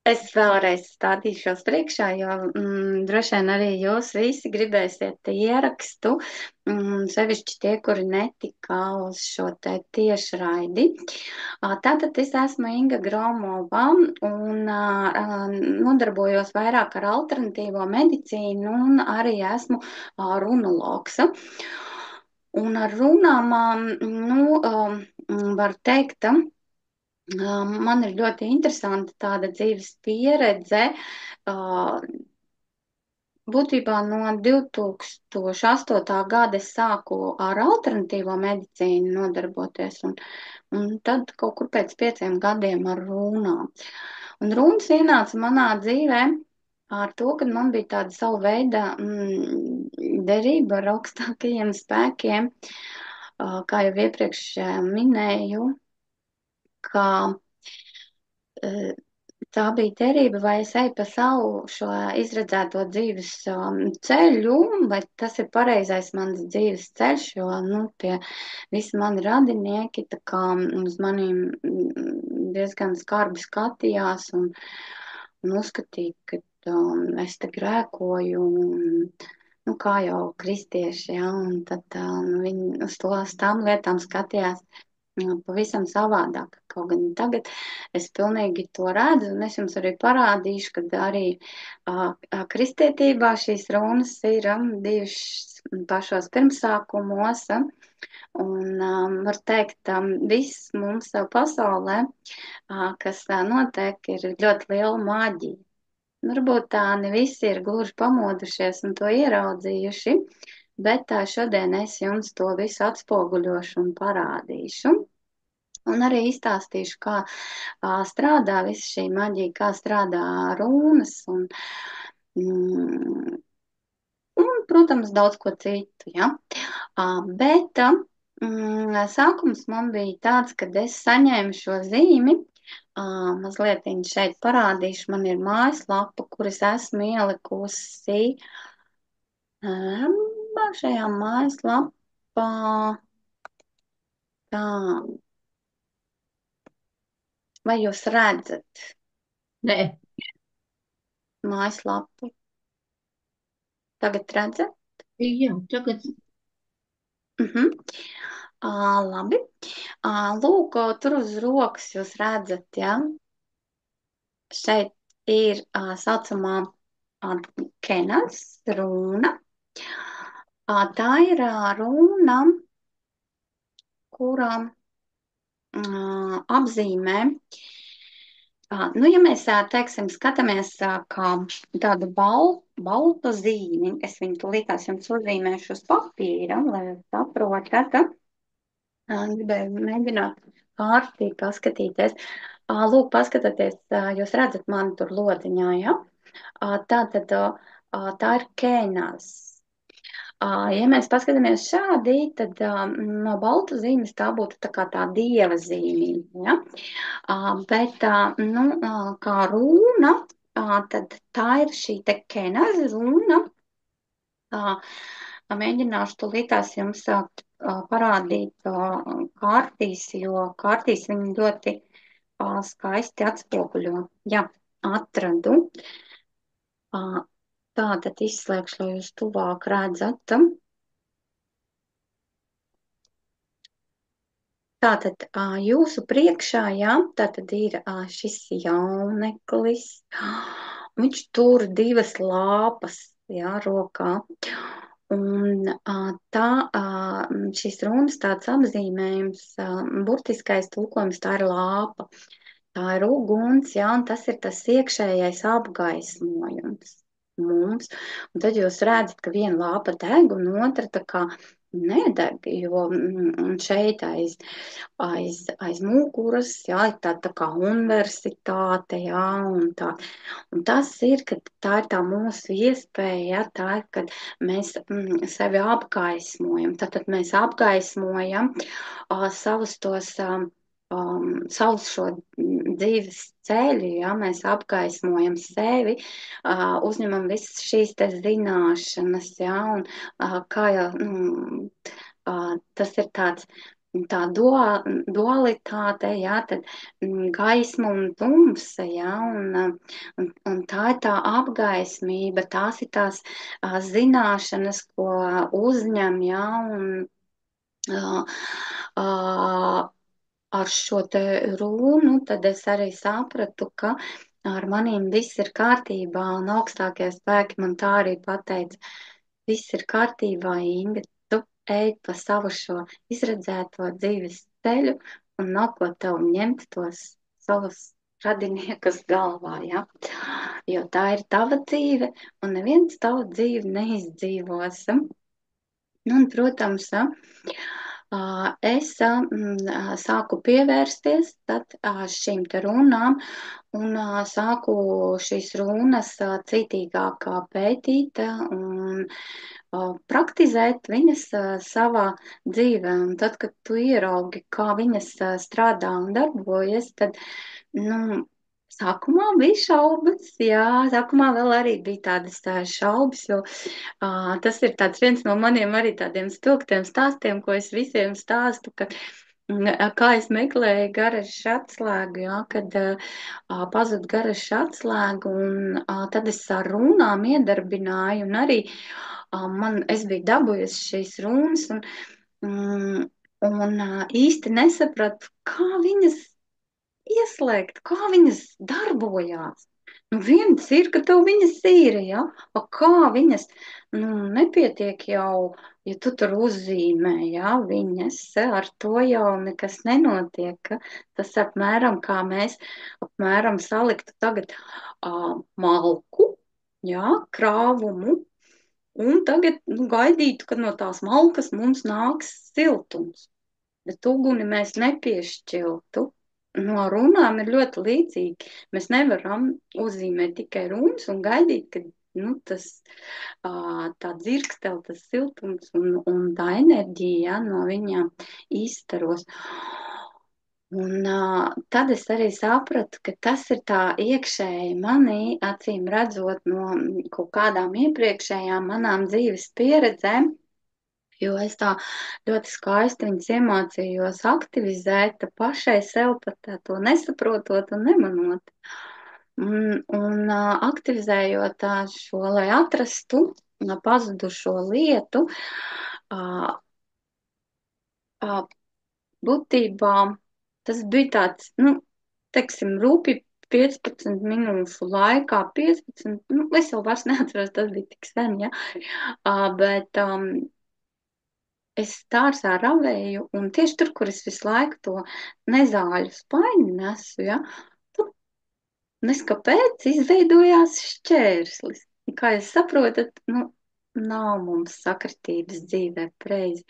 Es vēlreiz stādīšos priekšā, jo droši vien arī jūs visi gribēsiet ierakstu, sevišķi tie, kuri netika uz šo te tiešraidi. Tātad es esmu Inga Gromova un nodarbojos vairāk ar alternatīvo medicīnu un arī esmu runologs. Un ar runām, var teikt, man ir ļoti interesanta tāda dzīves pieredze. Būtībā no 2008. gada es sāku ar alternatīvo medicīnu nodarboties, un tad kaut kur pēc 5 gadiem ar runām. Un runas ienāca manā dzīvē ar to, ka man bija tāda sava veida derība ar augstākajiem spēkiem, kā jau iepriekš minēju, ka tā bija derība, vai es eju pa savu šo izredzēto dzīves ceļu, vai tas ir pareizais mans dzīves ceļš, jo, tie visi mani radinieki tā kā uz maniem diezgan skarbi skatījās un uzskatīja, ka es te grēkoju, kā jau kristieši, ja, un tad viņi uz to, uz tām lietām skatījās pavisam savādāk. Kaut gan tagad es pilnīgi to redzu, un es jums arī parādīšu, ka arī kristietībā šīs runas ir bijušas pašos pirmsākumos, un var teikt, viss mums pasaulē, kas notiek, ir ļoti liela maģija. Varbūt tā ne visi ir gluži pamodušies un to ieraudzījuši, bet šodien es jums to visu atspoguļošu un parādīšu. Un arī izstāstīšu, kā strādā visa šī maģija, kā strādā runas mm, protams, daudz ko citu. Ja? Bet sākums man bija tāds, kad es saņēmu šo zīmi. Mazliet viņa šeit parādīšu. Man ir mājaslapa, kuras esmu ielikusi šajā mājaslapā. Tā, vai jūs redzat Nē, mājaslapu? Tagad redzat? jā, tagad Mhm. Labi. Lūk, tur uz rokas jūs redzat, ja? Šeit ir saucamā Kenas runa. Tā ir runa, kurā apzīmē. Ja mēs, teiksim, skatāmies kā tādu baltu zīmi, es viņu tūlītās jums uzzīmēšu uz papīra, lai jūs saprotat, gribēju mēģināt kārtīgi paskatīties. Lūk, paskatieties, jūs redzat mani tur lodziņā, ja? Tātad tā ir kēnās. Ja mēs paskatāmies šādi, tad no baltu zīmes tā būtu tā kā tā dieva zīmība, ja? Bet, kā runa, tad tā ir šī te kēnās runa. Mēģināšu tūlītās jums parādīt kārtīs, jo kārtīs viņi ļoti skaisti atspoguļo. Jā, atradu. Tātad izslēgšu, lai jūs tuvāk redzat. Tātad jūsu priekšā, jā, tātad ir šis jauneklis. Viņš tur divas lāpas, jā, rokā. Un šīs runas tāds apzīmējums, burtiskais tulkojums, tā ir lāpa. Tā ir uguns, jā, un tas ir tas iekšējais apgaismojums mums. Un tad jūs redzat, ka viena lāpa deg un otra tā kā nedeg, jo šeit aiz muguras, jā, ir tā kā universitāte, jā, un tā. Un tas ir, ka tā ir tā mūsu iespēja, jā, tā ir, kad mēs sevi apgaismojam. Tātad mēs apgaismojam savus tos, savus šo dzīves ceļu, ja mēs apgaismojam sevi, uzņemam visas šīs te zināšanas, ja, un kā jau tas ir tāds tā dualitāte, jā, tad gaisma un tumsa, jā, un tā ir tā apgaismība, tās ir tās zināšanas, ko uzņem, jā, un ā, ā, ar šo te runu, tad es arī sapratu, ka ar manīm viss ir kārtībā, un augstākie spēki man tā arī pateica, viss ir kārtībā, Inga, tu ej pa savu šo izredzēto dzīves ceļu, un nav ko tev ņemt tos savus radiniekus galvā, ja? Jo tā ir tava dzīve, un neviens tavu dzīvi neizdzīvos. Nu, un, protams, es sāku pievērsties tad šīm te runām un sāku šīs runas citīgāk pētīt un praktizēt viņas savā dzīvē. Un tad, kad tu ieraugi, kā viņas strādā un darbojas, tad, nu, sākumā bija šaubas, jā, sākumā vēl arī bija tādas šaubas, jo tas ir tāds viens no maniem arī tādiem spilgtiem stāstiem, ko es visiem stāstu, ka kā es meklēju garažas atslēgu, jā, kad pazuda garažas atslēgu, un tad es ar runām iedarbināju, un arī es biju dabūjusi šīs runas, mm, un īsti nesapratu, kā viņas ieslēgt, kā viņas darbojās. Nu, viens ir, ka tev viņas ir, ja? A kā viņas, nu, nepietiek jau, ja tu tur uzzīmē, ja, viņas, ar to jau nekas nenotiek. Tas apmēram kā mēs, apmēram saliktu tagad malku, ja, krāvumu, un tagad, nu, gaidītu, kad no tās malkas mums nāks siltums. Bet uguni mēs nepiešķiltu. No runām ir ļoti līdzīgi. Mēs nevaram uzzīmēt tikai runas un gaidīt, ka nu, tas tā dzirkstel, tas siltums un tā enerģija ja, no viņām izstaros. Un tad es arī sapratu, ka tas ir tā iekšēji manī, acīm redzot no kaut kādām iepriekšējām manām dzīves pieredzēm, jo es tā ļoti skaisti viņas iemācījos aktivizēt pašai sev pat to nesaprotot un nemanot. Aktivizējot šo, lai atrastu pazudušo lietu, būtībā tas bija tāds, nu, teiksim, rūpi 15 minūšu laikā, 15, nu, es jau vairs neatceros, tas bija tik sen, ja, bet es dārzā ravēju, un tieši tur, kur es visu laiku to nezāļu spaini nesu, ja, tur neskapēc izveidojās šķērslis. Un kā jūs saprotat, nu, nav mums sakritības dzīvē preizi.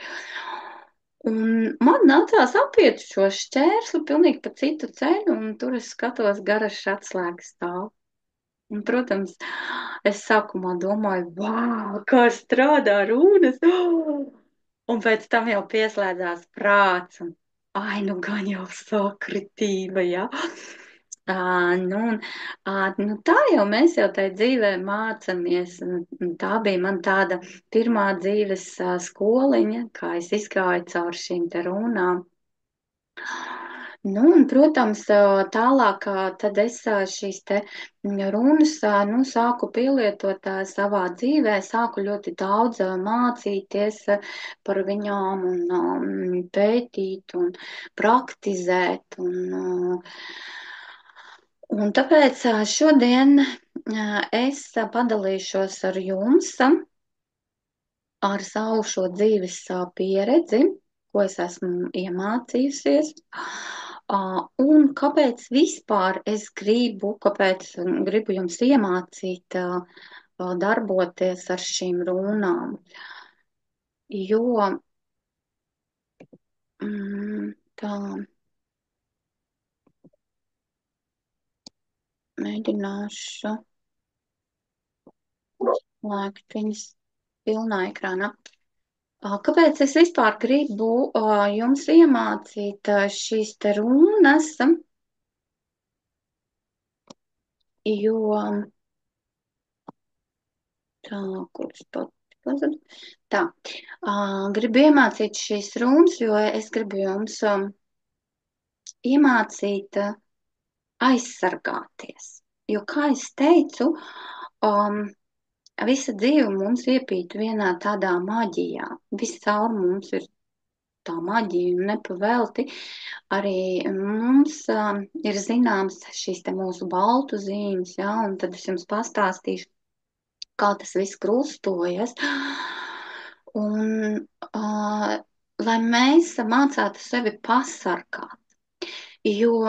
Un man nācās apiet šo šķērsli pilnīgi pa citu ceļu, un tur es skatos garas atslēgas stāv. Un, protams, es sākumā domāju, wow, kā strādā runas, un pēc tam jau pieslēdzās prāts, un, ai, nu gan jau sakritība, jā. Nu, nu, tā jau mēs jau tai dzīvē mācamies, un tā bija man tāda pirmā dzīves skoliņa, kā es izgāju caur šīm te runām. Nu, un, protams, tālāk tad es šīs te runas, nu, sāku pielietot savā dzīvē, sāku ļoti daudz mācīties par viņām un pētīt un praktizēt. Un tāpēc šodien es padalīšos ar jums ar savu šo dzīves pieredzi, ko es esmu iemācījusies. Un kāpēc vispār es kāpēc gribu jums iemācīt darboties ar šīm runām? Jo tā mēģināšu lēkt viņas pilnā ekrānā. Kāpēc es vispār gribu jums iemācīt šīs te runas? Jo tā, kurš pat Pazudu. Tā, gribu iemācīt šīs runas, jo es gribu jums iemācīt aizsargāties. Jo, kā es teicu, um, visa dzīve mums iepīt vienā tādā maģijā. Viscaur mums ir tā maģija un nepavelti. Arī mums ir zināms šīs te mūsu baltu zīmes, ja, un tad es jums pastāstīšu, kā tas viss krustojas. Un, lai mēs mācātu sevi pasargāt, jo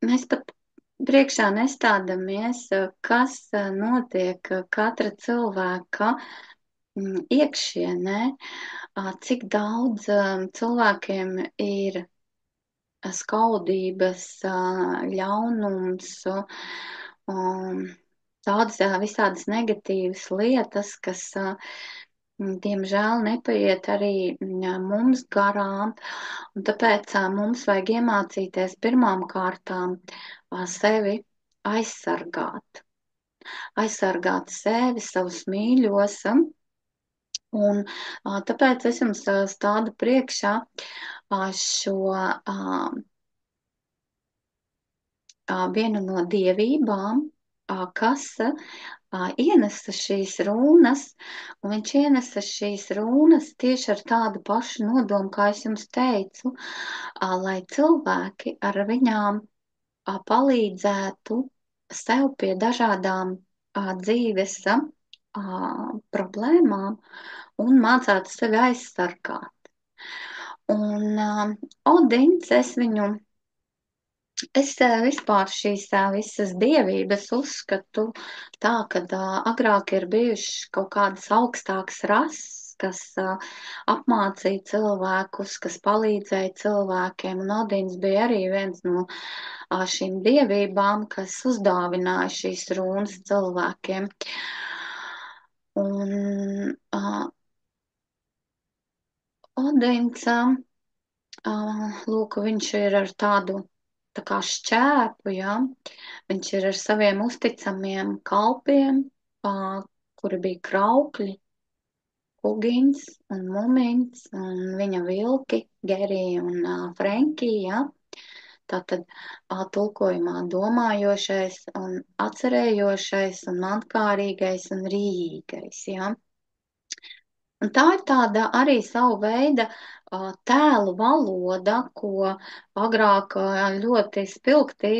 mēs pat priekšā nestādamies, kas notiek katra cilvēka iekšienē, cik daudz cilvēkiem ir skaudības, ļaunums, daudzas visādas negatīvas lietas, kas, diemžēl, nepaiet arī mums garām. Un tāpēc mums vajag iemācīties pirmām kārtām sevi aizsargāt. Aizsargāt sevi, savus mīļos. Un tāpēc es jums stādu priekšā šo vienu no dievībām, kas ienesa šīs runas, un viņš ienesa šīs runas tieši ar tādu pašu nodomu, kā es jums teicu, lai cilvēki ar viņām palīdzētu sev pie dažādām dzīves problēmām un mācētu sevi aizsargāt. Un Odins, es vispār šīs visas dievības uzskatu tā, ka agrāk ir bijušas kaut kādas augstākas rases, kas apmācīja cilvēkus, kas palīdzēja cilvēkiem, un Odins bija arī viens no šīm dievībām, kas uzdāvināja šīs runas cilvēkiem. Un Odins, lūk, viņš ir ar tādu tā kā šķēpu, ja? Viņš ir ar saviem uzticamiem kalpiem, kuri bija kraukļi, Kugins un Mumins, un viņa vilki, Gerija un Frenkija, ja? Tātad tulkojumā domājošais un atcerējošais un mantkārīgais un rījīgais, ja? Un tā ir tāda arī savu veida tēlu valoda, ko agrāk ļoti spilgti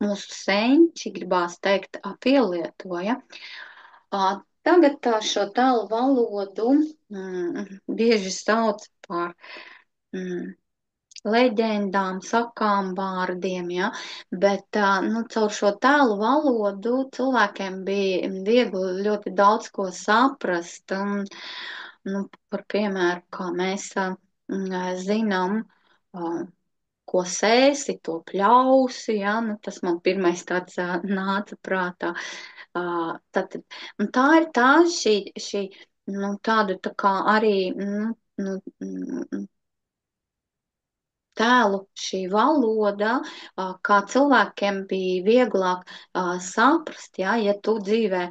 mūsu senči, gribās teikt, pielietoja. Tagad šo tēlu valodu bieži sauc par leģendām, sakām vārdiem, ja, bet caur šo tēlu valodu cilvēkiem bija viegli ļoti daudz ko saprast. Par piemēru, kā mēs zinām, ko sēsi, to pļausi, ja, tas man pirmais tāds nāca prātā. Tātad, un tā ir šī tāda tā kā arī, tēlu šī valoda, kā cilvēkiem bija vieglāk saprast, ja tu dzīvē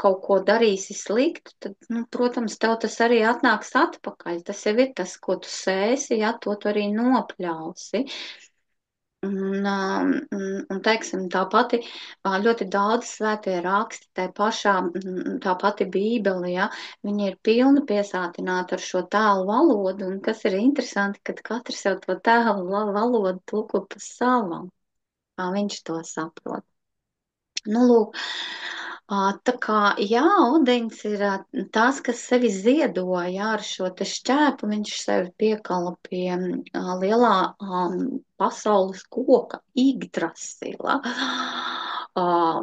kaut ko darīsi sliktu, tad, protams, tev tas arī atnāks atpakaļ. Tas jau ir tas, ko tu sēsi, ja to tu arī nopļausi. Un teiksim, tā pati ļoti daudz svētie raksti, tā pati Bībele, ja, viņi ir pilni piesātināti ar šo tēlu valodu, un kas ir interesanti, kad katrs jau to tēlu valodu tulko pa savam, kā viņš to saprot. Lūk, tā kā, jā, Odins ir tas, kas sevi ziedoja, jā, ar šo te šķēpu, viņš sevi piekala pie lielā pasaules koka, Yggdrasila.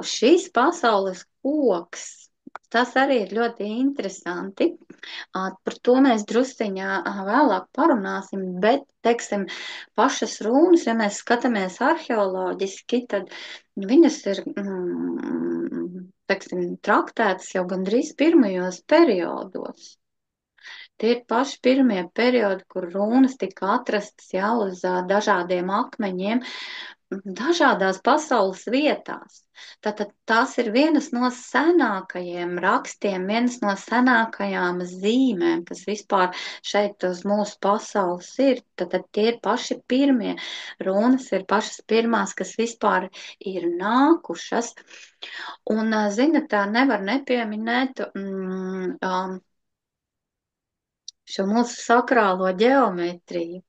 Šis pasaules koks, tas arī ir ļoti interesanti. Par to mēs drusciņā vēlāk parunāsim, bet, teiksim, pašas runas, ja mēs skatāmies arheoloģiski, tad viņas ir, teiksim, traktētas jau gandrīz pirmajos periodos. Tie ir paši pirmie periodi, kur runas tika atrastas jau uz dažādiem akmeņiem, dažādās pasaules vietās. Tātad tās ir vienas no senākajiem rakstiem, vienas no senākajām zīmēm, kas vispār šeit uz mūsu pasaules ir. Tātad tie ir paši pirmie. Runas ir pašas pirmās, kas vispār ir nākušas. Un, zinat, tā nevar nepieminēt šo mūsu sakrālo ģeometriju.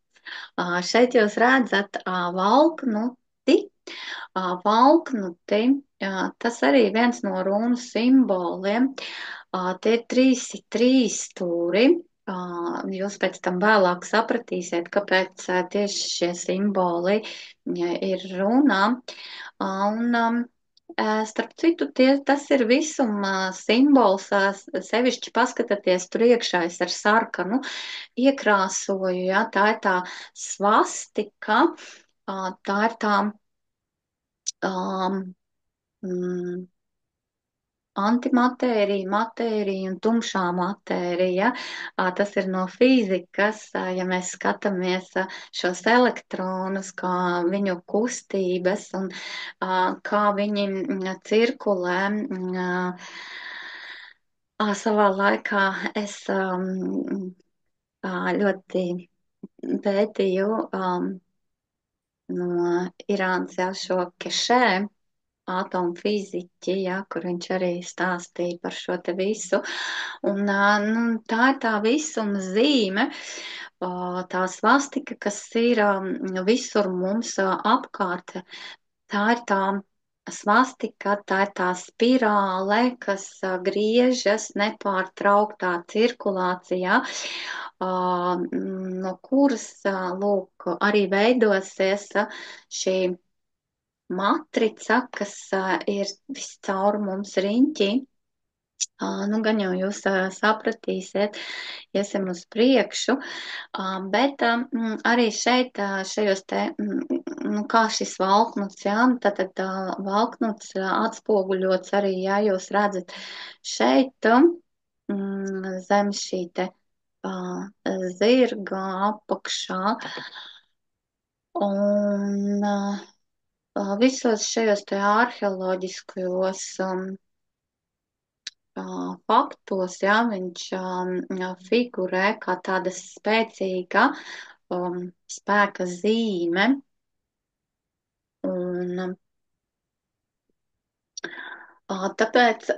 Šeit jūs redzat valknuti. Valknuti, tas arī viens no runu simboliem. Tie ir trīs stūri. Jūs pēc tam vēlāk sapratīsiet, kāpēc tieši šie simboli ir runā. Un, starp citu, tas ir visuma simbols, sevišķi paskatieties tur iekšā ar sarkanu iekrāsoju, ja, tā ir tā svastika, tā ir tā um, mm, antimatērija, matērija un tumšā matērija. Tas ir no fizikas, ja mēs skatāmies šos elektronus, kā viņu kustības un kā viņi cirkulē. Savā laikā es ļoti pētīju no Irānas jau šo kešē atomu fiziķi, ja, kur viņš arī stāstīja par šo te visu. Un, nu, tā ir tā visuma zīme, tā svastika, kas ir visur mums apkārt. Tā ir tā svastika, tā ir tā spirāle, kas griežas nepārtrauktā cirkulācijā, no kuras, lūk, arī veidosies šī matrica, kas ir viscaur mums riņķī. Nu, gan jau jūs sapratīsiet, iesim uz priekšu, bet arī šeit, šajos te, nu, kā šis valknuts, jā, tātad valknuts atspoguļots arī, jā, jūs redzat šeit, zem šī te zirga apakšā, un visos šajos te arheoloģiskajos faktos, jā, viņš figurē kā tāda spēcīga spēka zīme. Un, tāpēc,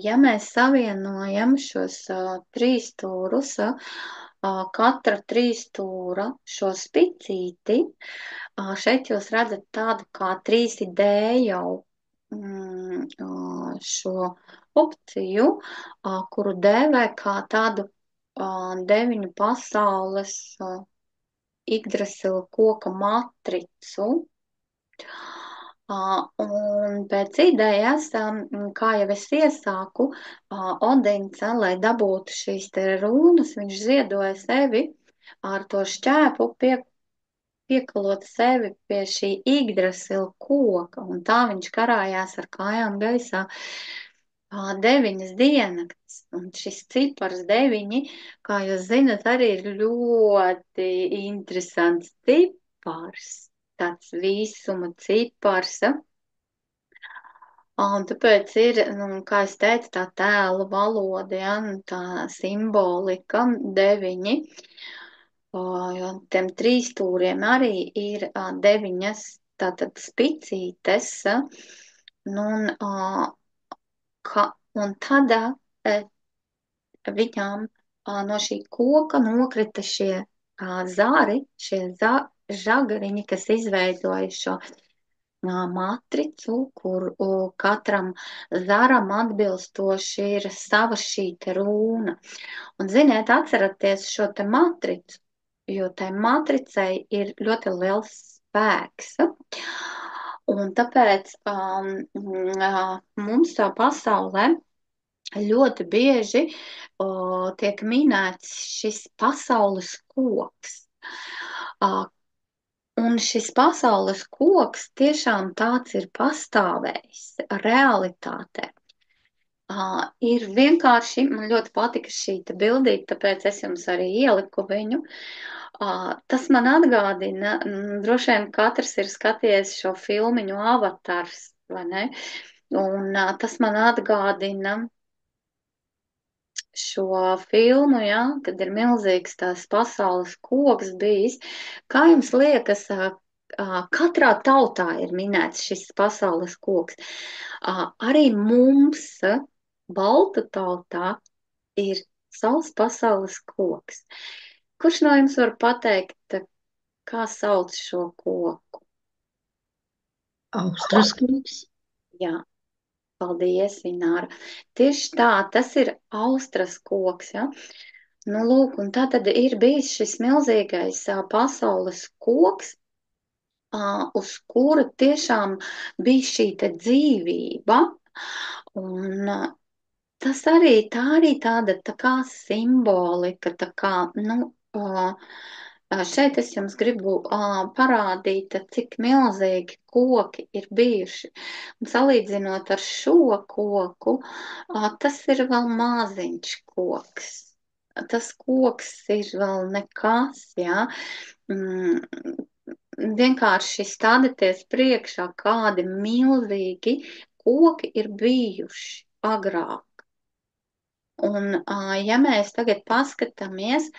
ja mēs savienojam šos trīs stūrus, katra trīs stūra šo spicīti, šeit jūs redzat tādu kā 3D jau šo opciju, kuru dēvē kā tādu deviņu pasaules Yggdrasila koka matricu. Un pēc idejas, kā jau es iesāku, Odins, lai dabūtu šīs te rūnas, viņš ziedoja sevi ar to šķēpu, piekalot sevi pie šī Yggdrasila koka, un tā viņš karājās ar kājām gaisā 9 diennaktis. Un šis cipars 9, kā jūs zinat, arī ir ļoti interesants cipars, tāds visuma cipars. Un tāpēc ir, nu, kā es teicu, tā tēla valoda, ja, tā simbolika 9. Jo tiem trīs stūriem arī ir 9 tātad spicītes. Nu, un tad viņām no šī koka nokrita šie zari, šie žagariņi, kas izveidoja šo matricu, kur katram zaram atbilstoši ir sava šī te rūna. Un, ziniet, atceraties šo te matricu, jo tai matricai ir ļoti liels spēks. Un tāpēc mums pasaulē ļoti bieži tiek minēts šis pasaules koks. Un šis pasaules koks tiešām tāds ir pastāvējis realitātē. Ir vienkārši, man ļoti patika šī te bildīte, tāpēc es jums arī ieliku viņu. Tas man atgādina, droši vien katrs ir skatījies šo filmiņu Avatars, vai ne? Un tas man atgādina šo filmu, ja, kad ir milzīgs tās pasaules koks bijis. Kā jums liekas, katrā tautā ir minēts šis pasaules koks? Arī mums, Baltu tautā, ir savs pasaules koks. Kurš no jums var pateikt, kā sauc šo koku? Austras kungs. Jā, paldies, Ināra. Tieši tā, tas ir austras koks, ja? Nu, lūk, un tā tad ir bijis šis milzīgais pasaules koks, uz kura tiešām bija šī te dzīvība. Un tā arī tāda tā kā simbolika, tā kā, nu, šeit es jums gribu parādīt, cik milzīgi koki ir bijuši. Un salīdzinot ar šo koku, tas ir vēl maziņš koks. Tas koks ir vēl nekas, jā. Mm, vienkārši stādieties priekšā, kādi milzīgi koki ir bijuši agrāk. Un, ja mēs tagad paskatāmies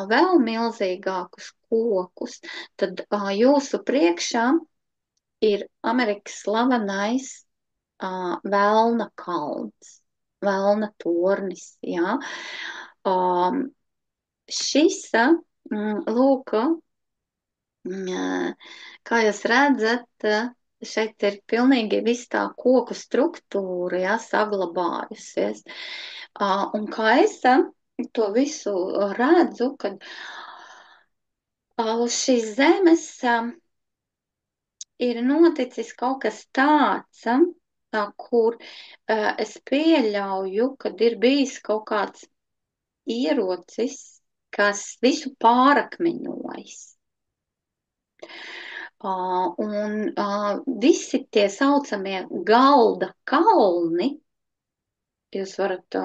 vēl milzīgākus kokus, tad jūsu priekšā ir Amerikas slavenais Velna kalns, Velna tornis, jā. Šis, lūk, kā jūs redzat, šeit ir pilnīgi viss tā koku struktūra, jā, saglabājusies. Un kā es to visu redzu, kad uz šīs zemes ir noticis kaut kas tāds, kur es pieļauju, kad ir bijis kaut kāds ierocis, kas visu pārakmeņojis. Un visi tie saucamie galda kalni, jūs varat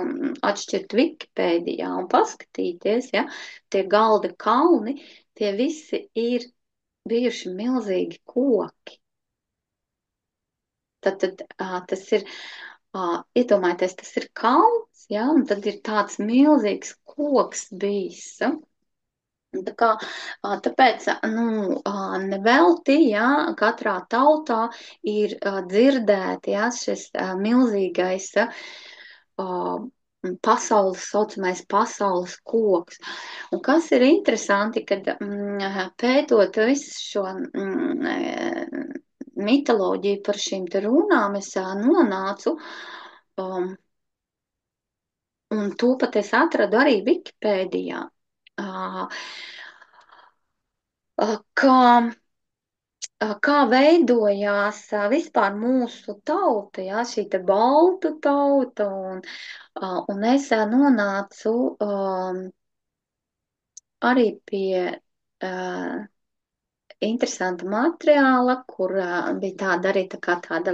atšķirt Wikipēdijā un paskatīties, ja, tie galda kalni, tie visi ir bijuši milzīgi koki. Tad tas ir, iedomājieties, tas ir kalns, ja, un tad ir tāds milzīgs koks bijis. Tā kā, tāpēc, nu, nevelti, jā, katrā tautā ir dzirdēti, jā, šis milzīgais saucamais pasaules koks. Un kas ir interesanti, kad pētot visu šo mitoloģiju par šīm te runām, es nonācu, un to pat es atradu arī Wikipēdijā. Kā veidojās vispār mūsu tauta, jā, šī te baltu tauta, un es nonācu arī pie interesanta materiāla, kur bija tāda arī tā kā tāda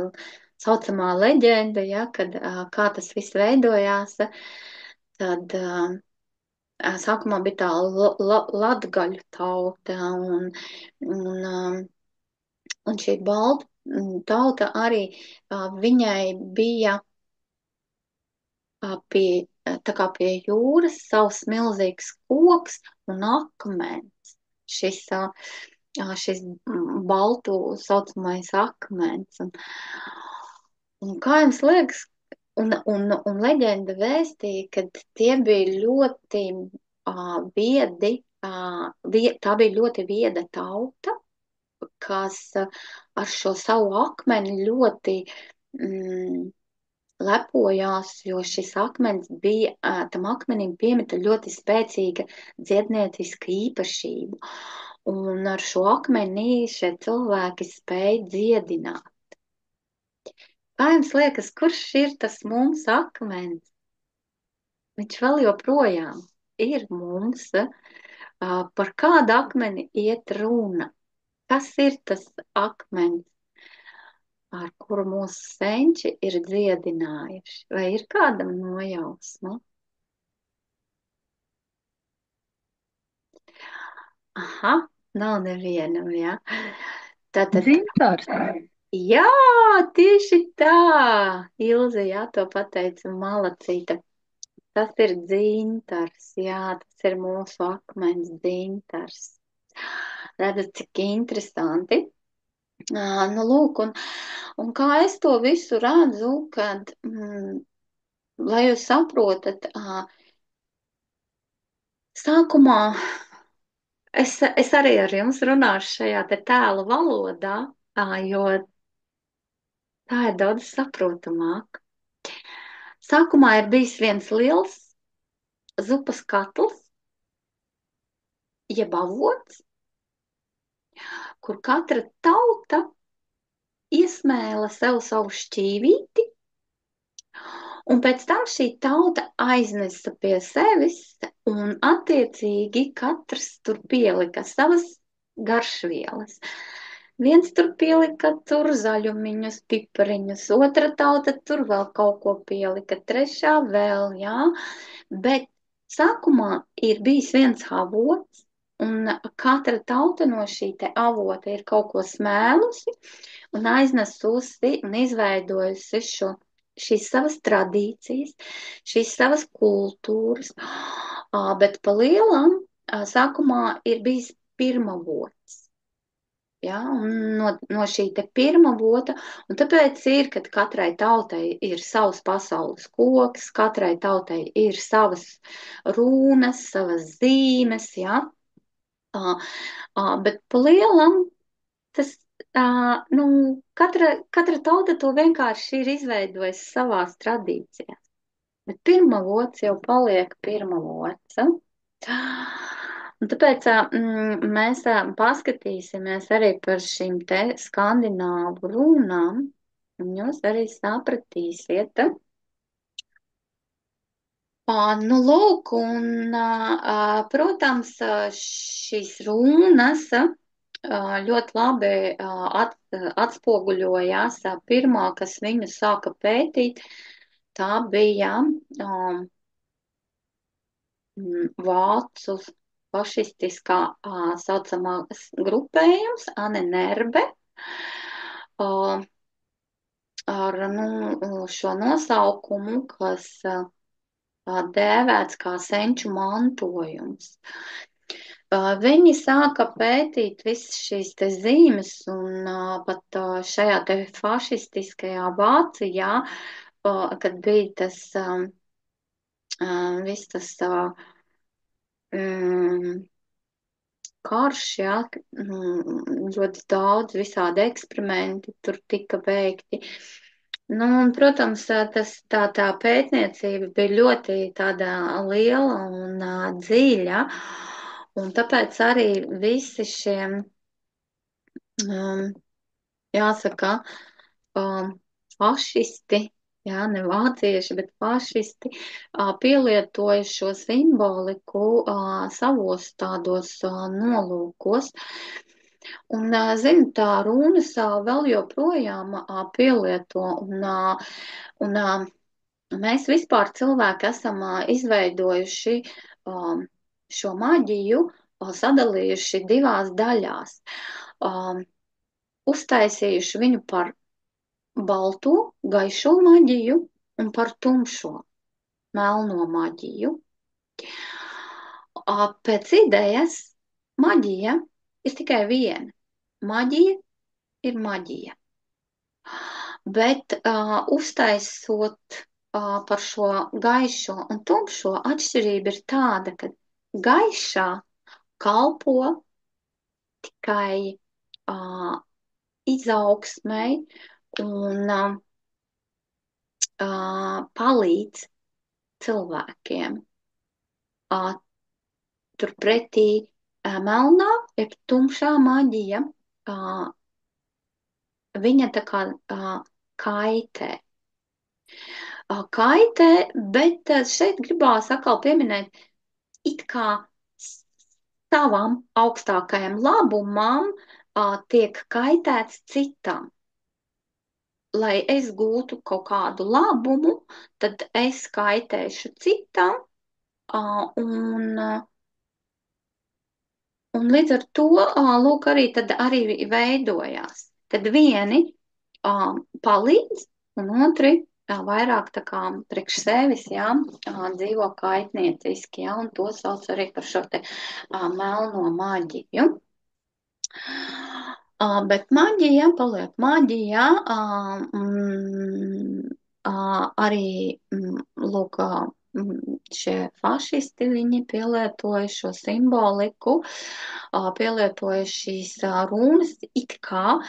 saucamā leģenda, ja, kad kā tas viss veidojās, tad sākumā bija tā latgaļu tauta, un šī balta tauta arī viņai bija tā kā pie jūras savs milzīgs koks un akmens. Šis baltu saucamais akmens. Un kā jums liekas, un leģenda vēstīja, ka tie bija ļoti viedi, tā bija ļoti vieda tauta, kas ar šo savu akmeni ļoti lepojās, jo šis akmens bija, tam akmenim piemita ļoti spēcīga dziednieciska īpašība. Un ar šo akmeni šie cilvēki spēja dziedināt. Kā jums liekas, kurš ir tas mums akmens? Viņš vēl joprojām ir mums. Par kādu akmeni iet runa? Kas ir tas akmens? ar kuru mūsu senči ir dziedinājuši. Vai ir kādam nojausma? Aha, nav nevienam, jā. Tātad, Dzintars. jā, tieši tā. Ilze, jā, to pateica malacīta. Tas ir dzintars, jā, tas ir mūsu akmens dzintars. Redzat, cik interesanti. Nu, lūk, un kā es to visu redzu, kad, lai jūs saprotat, sākumā es arī ar jums runāšu šajā te tēlu valodā, jo tā ir daudz saprotamāk. Sākumā ir bijis viens liels zupas katls, jeb avots, kur katra tauta iesmēla sev savu šķīvīti, un pēc tam šī tauta aiznesa pie sevis, un attiecīgi katrs tur pielika savas garšvielas. Viens tur pielika tur zaļumiņus, pipariņus, otra tauta tur vēl kaut ko pielika, trešā vēl, jā. Bet sākumā ir bijis viens avots, un katra tauta no šī te avota ir kaut ko smēlusi un aiznesusi un izveidojusi šīs savas tradīcijas, šīs savas kultūras, bet pa lielam sākumā ir bijis pirmavots. Ja, no šī te pirmā vota, un tāpēc ir, kad katrai tautai ir savs pasaules koks, katrai tautai ir savas rūnas, savas zīmes, ja, bet pa lielam tas, nu, katra tauta to vienkārši ir izveidojusi savās tradīcijās. Bet pirmā vots jau paliek pirmā vots. Un tāpēc mēs paskatīsimies arī par šīm te skandināvu runām, un jūs arī sapratīsiet. Nu, lūk, un, protams, šīs runas ļoti labi atspoguļojās. Pirmā, kas viņu sāka pētīt, tā bija vācu fašistiskā saucamā grupējums, Anne Nerbe, ar šo nosaukumu, kas dēvēts kā senču mantojums. Viņi sāka pētīt visas šīs te zīmes, un pat šajā te fašistiskajā Vācijā, kad bija tas viss tas karš, jā, ļoti daudz visādi eksperimenti tur tika veikti. Nu, un, protams, tā pētniecība bija ļoti tāda liela un dziļa, un tāpēc arī visi šie, jāsaka, fašisti, jā, ne vācieši, bet fašisti, pielietoja šo simboliku savos tādos nolūkos. Un, zinu, tā runas vēl joprojām pielieto, un mēs vispār cilvēki esam izveidojuši šo maģiju, sadalījuši divās daļās, uztaisījuši viņu par balto, gaišo maģiju un par tumšo, melno maģiju. Pēc idejas maģija ir tikai viena. Maģija ir maģija. Bet uztaisot par šo gaišo un tumšo, atšķirība ir tāda, ka gaišā kalpo tikai izaugsmei un palīdz cilvēkiem. Turpretī melnā, jeb tumšā maģija, viņa tā kā kaitē. Kaitē, bet šeit gribās atkal pieminēt, it kā savam augstākajam labumam tiek kaitēts citam. lai es gūtu kaut kādu labumu, tad es kaitēšu citam, un un līdz ar to, lūk, arī tad arī veidojās. Tad vieni palīdz, un otri vairāk tā kā priekš sevis, jā, dzīvo kaitnieciski, jā, un to sauc arī par šo te melno maģiju. Bet maģija paliek maģija, arī, lūk, šie fašisti, viņi pielietoja šo simboliku, pielietoja šīs runas it kā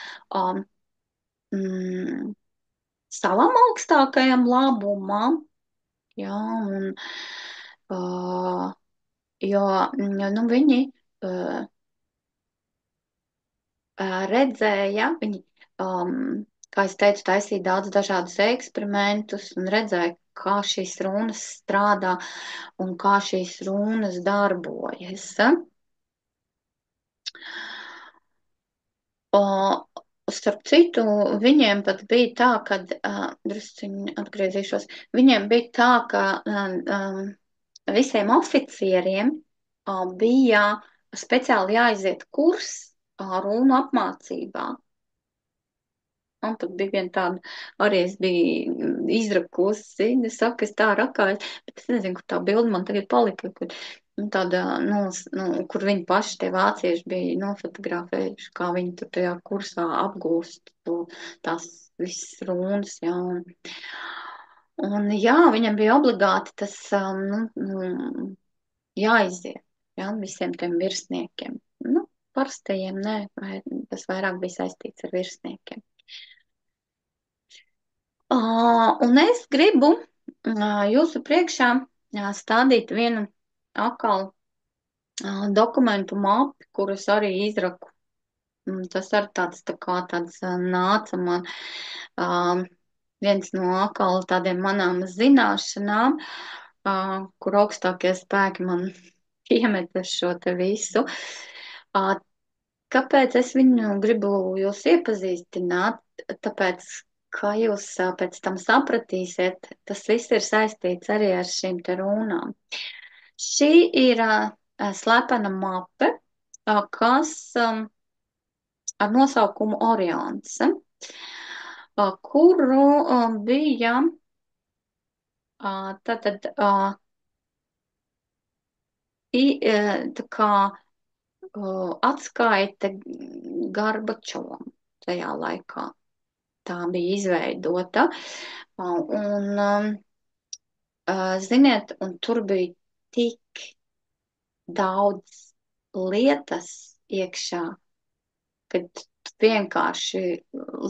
mm, savam augstākajam labumam, jā, un, jo, nu, viņi redzēja, viņi, kā es teicu, taisīja daudz dažādus eksperimentus un redzēja, kā šīs runas strādā un kā šīs runas darbojas. O, starp citu, viņiem pat bija tā, ka, drusciņi atgriezīšos, viņiem bija tā, ka visiem oficieriem bija speciāli jāiziet kurs runu apmācībā. Man pat bija viena tāda, arī es biju izrakusi, es saku, es tā rakāju, bet es nezinu, kur tā bilde man tagad palika, kur, nu, tāda, kur viņi paši tie vācieši bija nofotografējuši, kā viņi tur tajā kursā apgūst to, tās visas runas, jā. Un jā, viņam bija obligāti tas, jāiziet, jā, visiem tiem virsniekiem. Nu, parastajiem nē, vai tas vairāk bija saistīts ar virsniekiem. Un es gribu jūsu priekšā stādīt vienu akalu dokumentu mapi, kurus arī izraku. Tas arī tā kā tāds nāca man viens no akala tādiem manām zināšanām, kur augstākie spēki man iemeta šo te visu. Kāpēc es viņu gribu jūs iepazīstināt? Tāpēc, kā jūs pēc tam sapratīsiet, tas viss ir saistīts arī ar šīm te runām. Šī ir slepena mape, kas ar nosaukumu Orions, kuru bija tātad tā kā atskaite Gorbačovam tajā laikā. Tā bija izveidota. Un, ziniet, un tur bija tik daudz lietas iekšā, kad vienkārši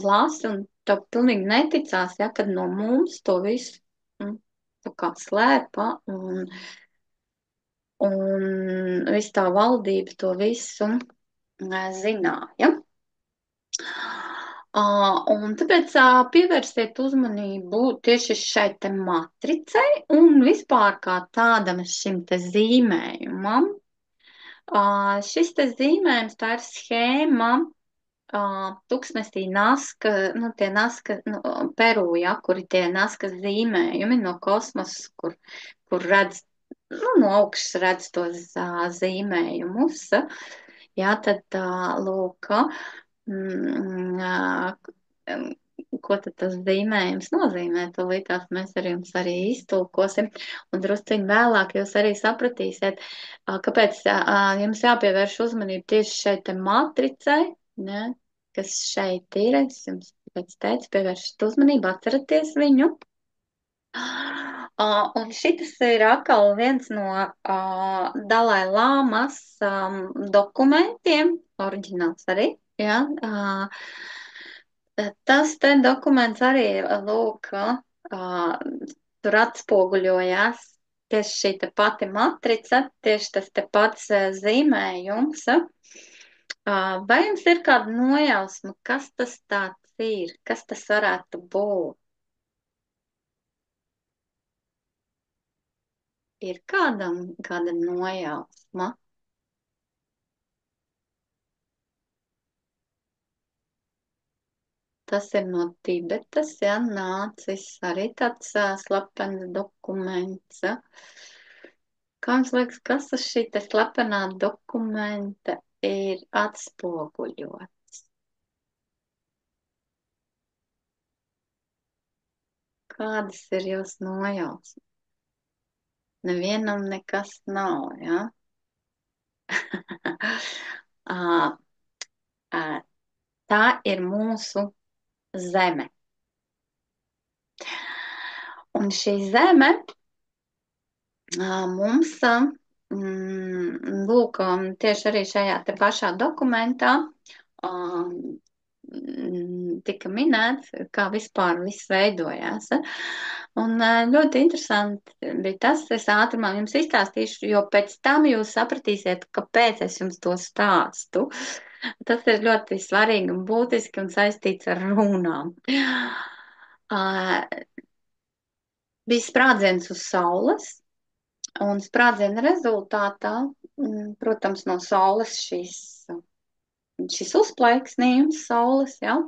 lasi un tev pilnīgi neticās, ja, kad no mums to visu tā kā slēpa un viss tā valdība to visu zināja. Un tāpēc pievērsiet uzmanību tieši šai te matricei un vispār kā tādam šim te zīmējumam. Šis te zīmējums, tā ir schēma tuksnesī Naska, nu tie Naska, Peru, ja, kuri tie Naska zīmējumi no kosmosa, kur redz, no augšas redz tos zīmējumus. Jā, tad lūk, ko tad tas zīmējums nozīmē, to līdz mēs ar jums arī iztulkosim, un drusciņ vēlāk jūs arī sapratīsiet, kāpēc jums jāpievērš uzmanību tieši šai te matricai, ne, kas šeit ir, es jums pēc teicu, pievēršat uzmanību, atceraties viņu. Un šitas ir atkal viens no Dalai Lāmas dokumentiem, oriģināls arī, jā. Tas te dokuments arī, lūk, tur atspoguļojās tieši šī te pati matrica, tieši tas te pats zīmējums. Vai jums ir kāda nojausma, kas tas tāds ir, kas tas varētu būt? Ir kāda nojausma? Tas ir no Tibetas, ja, nācis arī tāds slepens dokuments. Kā jums liekas, kas uz šī te slepenā dokumenta ir atspoguļots? Kādas ir jūsu nojausmas? Nevienam nekas nav, ja? Ā, ā, tā ir mūsu zeme. Un šī zeme mums, lūk, tieši arī šajā te pašā dokumentā tika minēts, kā vispār viss veidojās. Un ļoti interesanti bija tas, es ātrumā jums izstāstīšu, jo pēc tam jūs sapratīsiet, kāpēc es jums to stāstu. Tas ir ļoti svarīgi un būtiski un saistīts ar runām. Bija sprādziens uz saules, un sprādziena rezultātā, protams, no saules šis uzplaiksnījums saules, ja,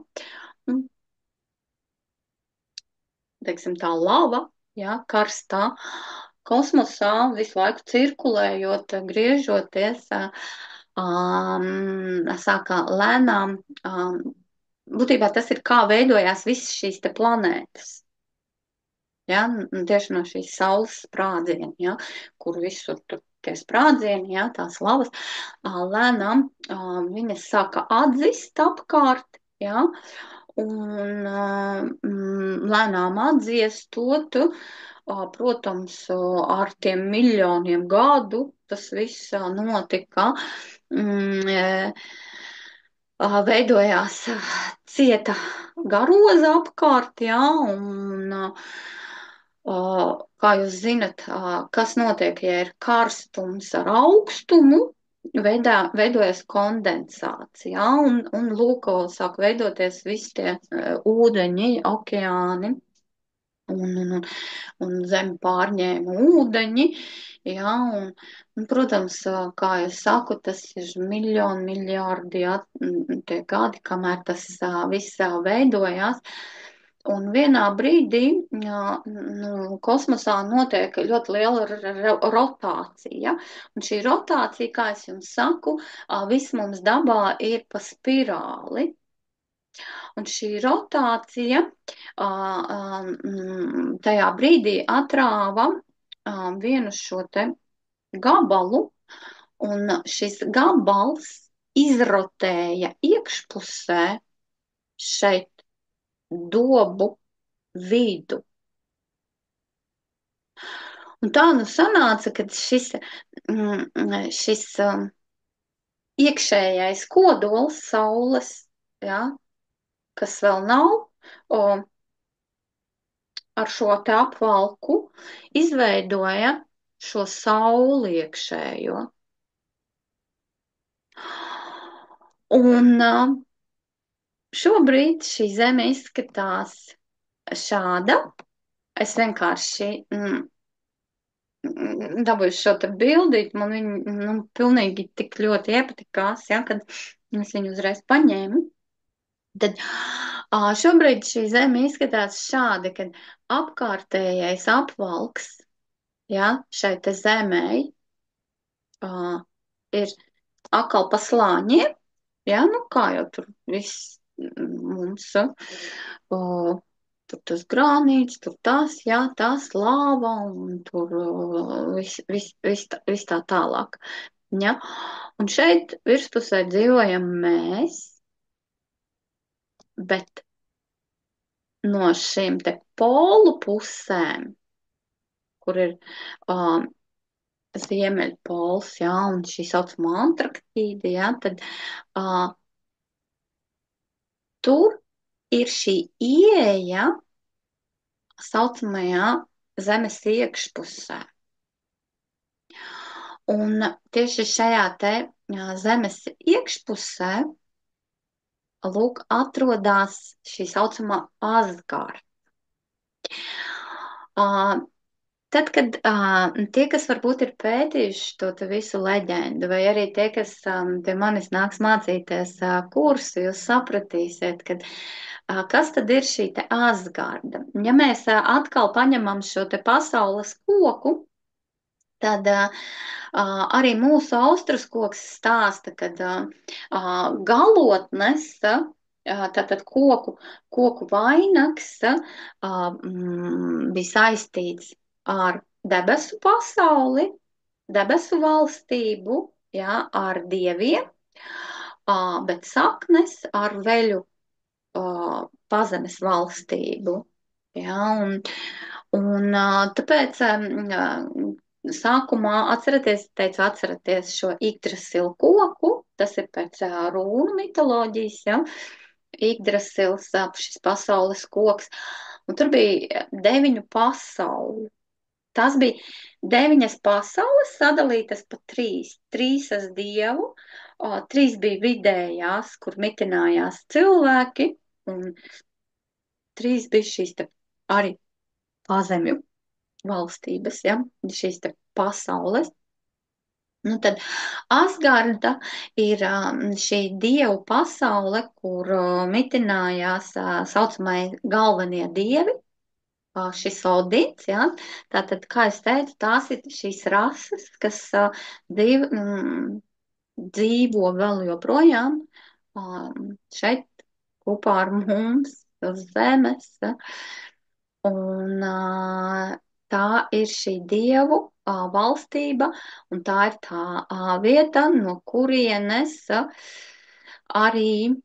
teiksim tā lava, ja, karstā, kosmosā visu laiku cirkulējot, griežoties, sākā lēnām, būtībā tas ir kā veidojās visas šīs te planētas. Ja, tieši no šīs saules sprādziena, ja, kur visur tur tie sprādzieni, ja, tās lavas, lēnām viņas sāka atzist apkārt, ja, un lēnām atdziestot, protams, ar tiem miljoniem gadu tas viss notika. Veidojās cieta garoza apkārt, jā, un, kā jūs zinat, kas notiek, ja ir karstums ar augstumu, veidojas kondensācija, un lūk, sāk veidoties visi tie ūdeņi, okeāni. Un zem pārņēma ūdeņi, jā, protams, kā es saku, tas ir miljārdi tie gadi, kamēr tas viss veidojās. Un vienā brīdī kosmosā notiek ļoti liela rotācija. Un šī rotācija, kā es jums saku, viss mums dabā ir pa spirāli. Un šī rotācija tajā brīdī atrāva vienu šo te gabalu, un šis gabals izrotēja iekšpusē šeit dobu vidu. Un tā nu sanāca, ka šis iekšējais kodols saules, ja, kas vēl nav, ar šo te apvalku izveidoja šo sauli iekšējo. Un šobrīd šī zeme izskatās šāda. Es vienkārši dabūju šo te bildīt, man viņa pilnīgi tik ļoti iepatikās, ja, kad es viņu uzreiz paņēmu. Tad šobrīd šī zeme izskatās šādi, kad apkārtējais apvalks, ja, šai te zemei ir atkal pa slāņiem, ja, nu kā jau tur viss mums, tur tas grānīts, tur tas, jā, tas lāva un tur viss tā tālāk. Ja? Un šeit virspusē dzīvojam mēs, bet no šīm te polu pusēm, kur ir ziemeļpols, jā, un šī saucamā Antarktīda, jā, tad tur ir šī ieeja saucamajā zemes iekšpusē. Un tieši šajā te zemes iekšpusē, lūk, atrodas šī saucamā Asgarda. Kad tie, kas varbūt ir pētījuši to te visu leģendu, vai arī tie, kas pie manis nāks mācīties kursu, jūs sapratīsiet, ka kas tad ir šī te Asgarda. Ja mēs atkal paņemam šo te pasaules koku, tad arī mūsu austrus koks stāsta, ka galotnes, tātad koku vainags bija saistīts ar debesu pasauli, debesu valstību, jā, ar dieviem, bet saknes ar veļu pazemes valstību. Jā, tāpēc sākumā atceraties šo Yggdrasilu koku, tas ir pēc rūnu mitoloģijas, ja, Yggdrasils, šis pasaules koks, un tur bija 9 pasauli. Tas bija 9 pasaules sadalītas pa 3. 3 as dievu, 3 bija vidējās, kur mitinājās cilvēki, un 3 bija šīs te arī pazemju valstības, ja, šīs te pasaules. Nu, tad Asgarda ir šī dievu pasaule, kur mitinājās saucamai galvenie dievi, šis Odins, ja. Tātad, kā es teicu, tās ir šīs rases, kas dzīvo vēl joprojām šeit kopā ar mums uz zemes. Ja. Un tā ir šī dievu valstība, un tā ir tā vieta, no kurienes arī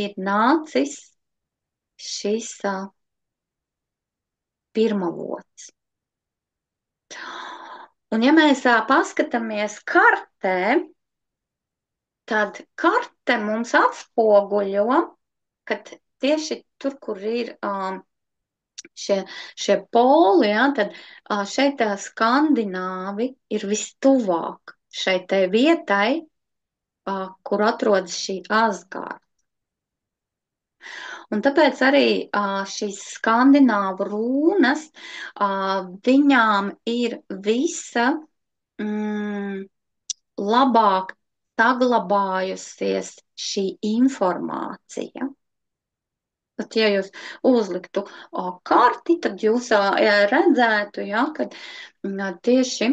ir nācis šis pirmavots. Un ja mēs paskatāmies kartē, tad karte mums atspoguļo, ka tieši tur, kur ir šie poli, ja, tad šeit Skandināvi ir vistuvāk šai tai vietai, kur atrodas šī Asgārda. Un tāpēc arī šīs skandināvu rūnas, viņām ir visa labāk saglabājusies šī informācija. Pat ja jūs uzliktu karti, tad jūs redzētu, ja, ka tieši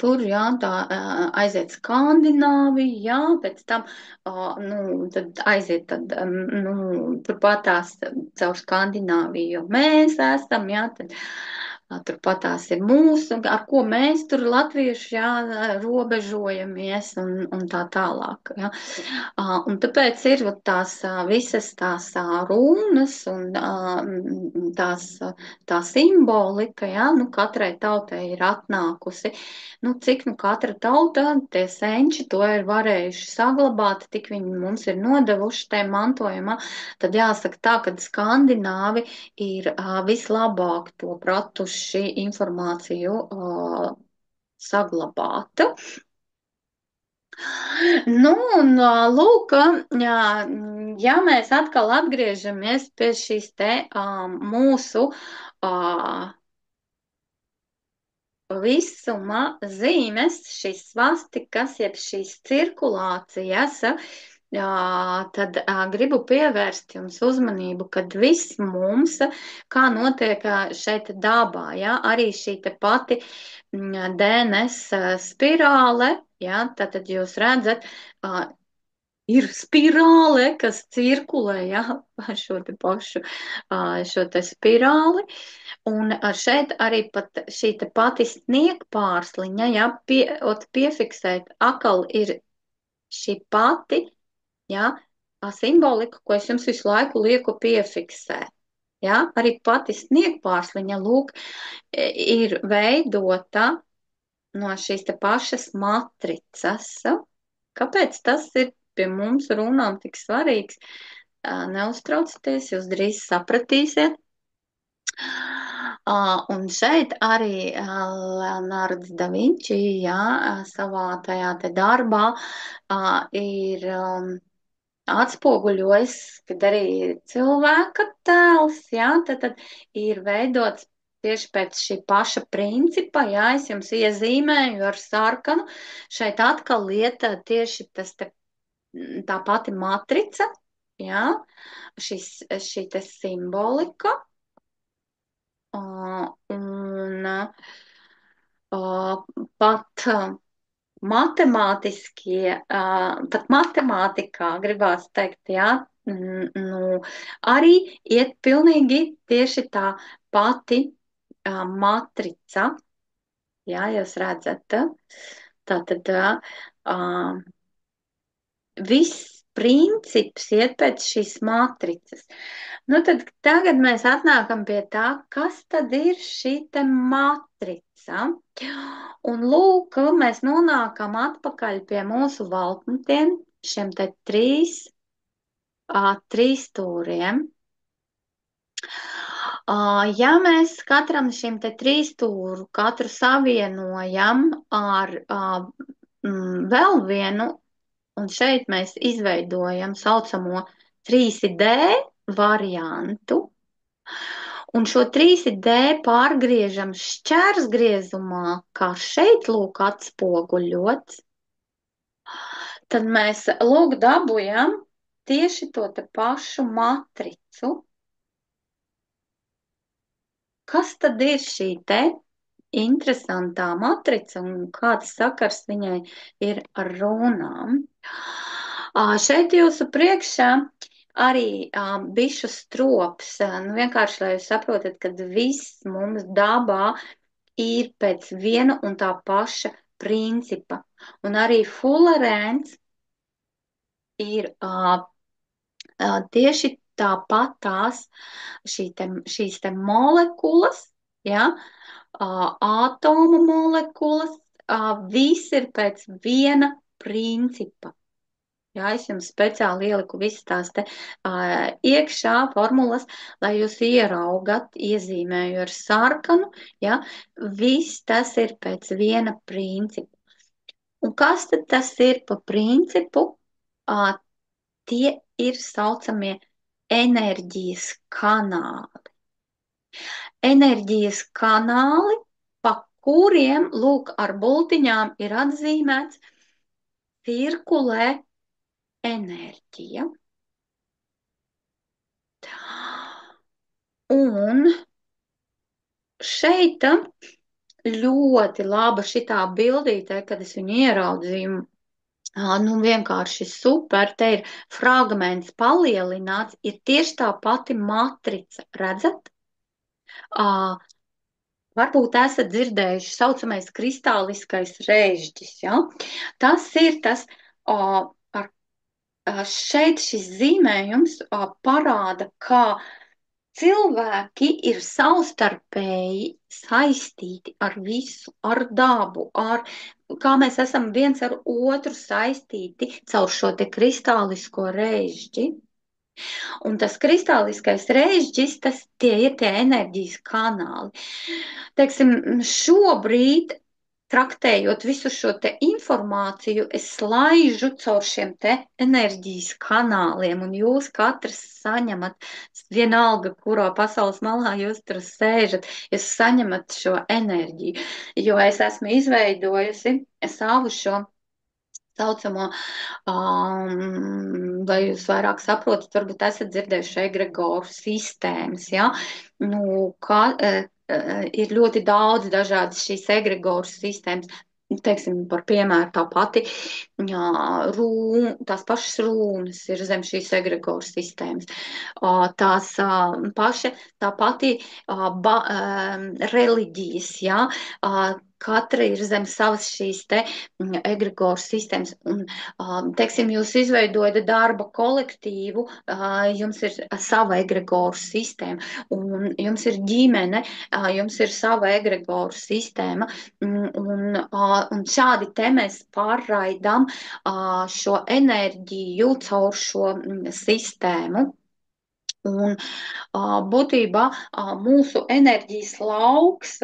tur, jā, tā aiziet Skandināvija, jā, pēc tam, tad aiziet, tad, turpatās caur Skandināviju, jo mēs esam, jā, tad turpatās ir mūsu, ar ko mēs tur latvieši, jā, robežojamies un tā tālāk, jā. Un tāpēc ir tās visas tās runas un tā simbolika, jā, katrai tautai ir atnākusi. Cik katra tauta, tie senči to ir varējuši saglabāt, tik viņi mums ir nodevuši tajā mantojumā, tad jāsaka tā, ka skandināvi ir vislabāk to pratuši informāciju saglabāt. Un lūk, ja mēs atkal atgriežamies pie šīs te mūsu visuma zīmes, šīs svastikas, jeb šīs cirkulācijas, tad gribu pievērst jums uzmanību, kad viss mums, kā notiek šeit dabā, ja, arī šī te pati DNS spirāle, ja, tad jūs redzat, ir spirāle, kas cirkulē, ja, šo te pašu, šo te spirāli, un šeit arī pat šī te pati sniegpārsliņa, ja, piefiksēt, akal ir šī pati, ja, simbolika, ko es jums visu laiku lieku piefiksēt. Ja, arī pati sniegpārsliņa, lūk, ir veidota no šīs te pašas matricas. Kāpēc tas ir pie mums runām tik svarīgs? Neuztraucieties, jūs drīz sapratīsiet. Un šeit arī Leonards da Vinci, jā, savā tajā te darbā ir atspoguļojis, kad arī cilvēka tēls, jā, tad ir veidots tieši pēc šī paša principa, jā, es jums iezīmēju ar sarkanu. Šeit atkal lieta tieši tā pati matrica, jā, šī te simbolika. Un pat matemātiskie, pat matemātikā gribās teikt, jā, nu, arī iet pilnīgi tieši tā pati matrica, jā, jūs redzat, tātad viss princips iet pēc šīs matricas. Nu, tad tagad mēs atnākam pie tā, kas tad ir šī te matrica. Un lūk, mēs nonākam atpakaļ pie mūsu valkmetiem, šiem te trīs stūriem. Ja mēs katram šim te trīs stūru katru savienojam ar vēl vienu, un šeit mēs izveidojam saucamo 3D variantu, un šo 3D pārgriežam šķērsgriezumā, kā šeit lūk atspoguļots, tad mēs lūk dabujam tieši to te pašu matricu. Kas tad ir šī te interesantā matrica un kāds sakars viņai ir ar runām? Šeit jūsu priekšā arī bišu strops. Nu, vienkārši, lai jūs saprotat, ka viss mums dabā ir pēc viena un tā paša principa. Un arī fulerēns ir tieši tāpatās šīs te molekulas, ja, ātomu molekulas, viss ir pēc viena principa. Jā, es jums speciāli ieliku visas tās te iekšā formulas, lai jūs ieraugat, iezīmēju ar sarkanu, ja, viss tas ir pēc viena principa. Un kas tad tas ir pa principu? Tie ir saucamie enerģijas kanāli. Enerģijas kanāli, pa kuriem, lūk, ar bultiņām ir atzīmēts, cirkulē enerģija. Un šeit ļoti laba šitā bildītē, kad es viņu ieraudzīju. Nu, vienkārši super, te ir fragments palielināts, ir tieši tā pati matrica, redzat? Varbūt esat dzirdējuši saucamais kristāliskais rēžģis, ja? Tas ir tas, šeit šis zīmējums parāda, kā cilvēki ir savstarpēji saistīti ar visu, ar dabu, kā mēs esam viens ar otru saistīti caur šo te kristālisko rēžģi. Un tas kristāliskais rēžģis, tie ir tie enerģijas kanāli. Teiksim, šobrīd, traktējot visu šo te informāciju, es slaižu caur šiem te enerģijas kanāliem, un jūs katrs saņemat, vienalga, kurā pasaules malā jūs tur sēžat, jūs saņemat šo enerģiju, jo es esmu izveidojusi savu šo saucamo, vai jūs vairāk saprotat, varbūt esat dzirdējuši egregoru sistēmas, ja? Nu, ir ļoti daudz dažādas šīs egregoru sistēmas, teiksim, par piemēru tā pati, tās pašas rūnas ir zem šīs egregoru sistēmas, tās tā pati reliģijas, ja? Katra ir zem savas šīs te egregoru sistēmas. Un, teiksim, jūs izveidojat darba kolektīvu, jums ir sava egregoru sistēma, un jums ir ģimene, jums ir sava egregoru sistēma, un šādi te mēs pārraidām šo enerģiju caur šo sistēmu. Un būtībā mūsu enerģijas lauks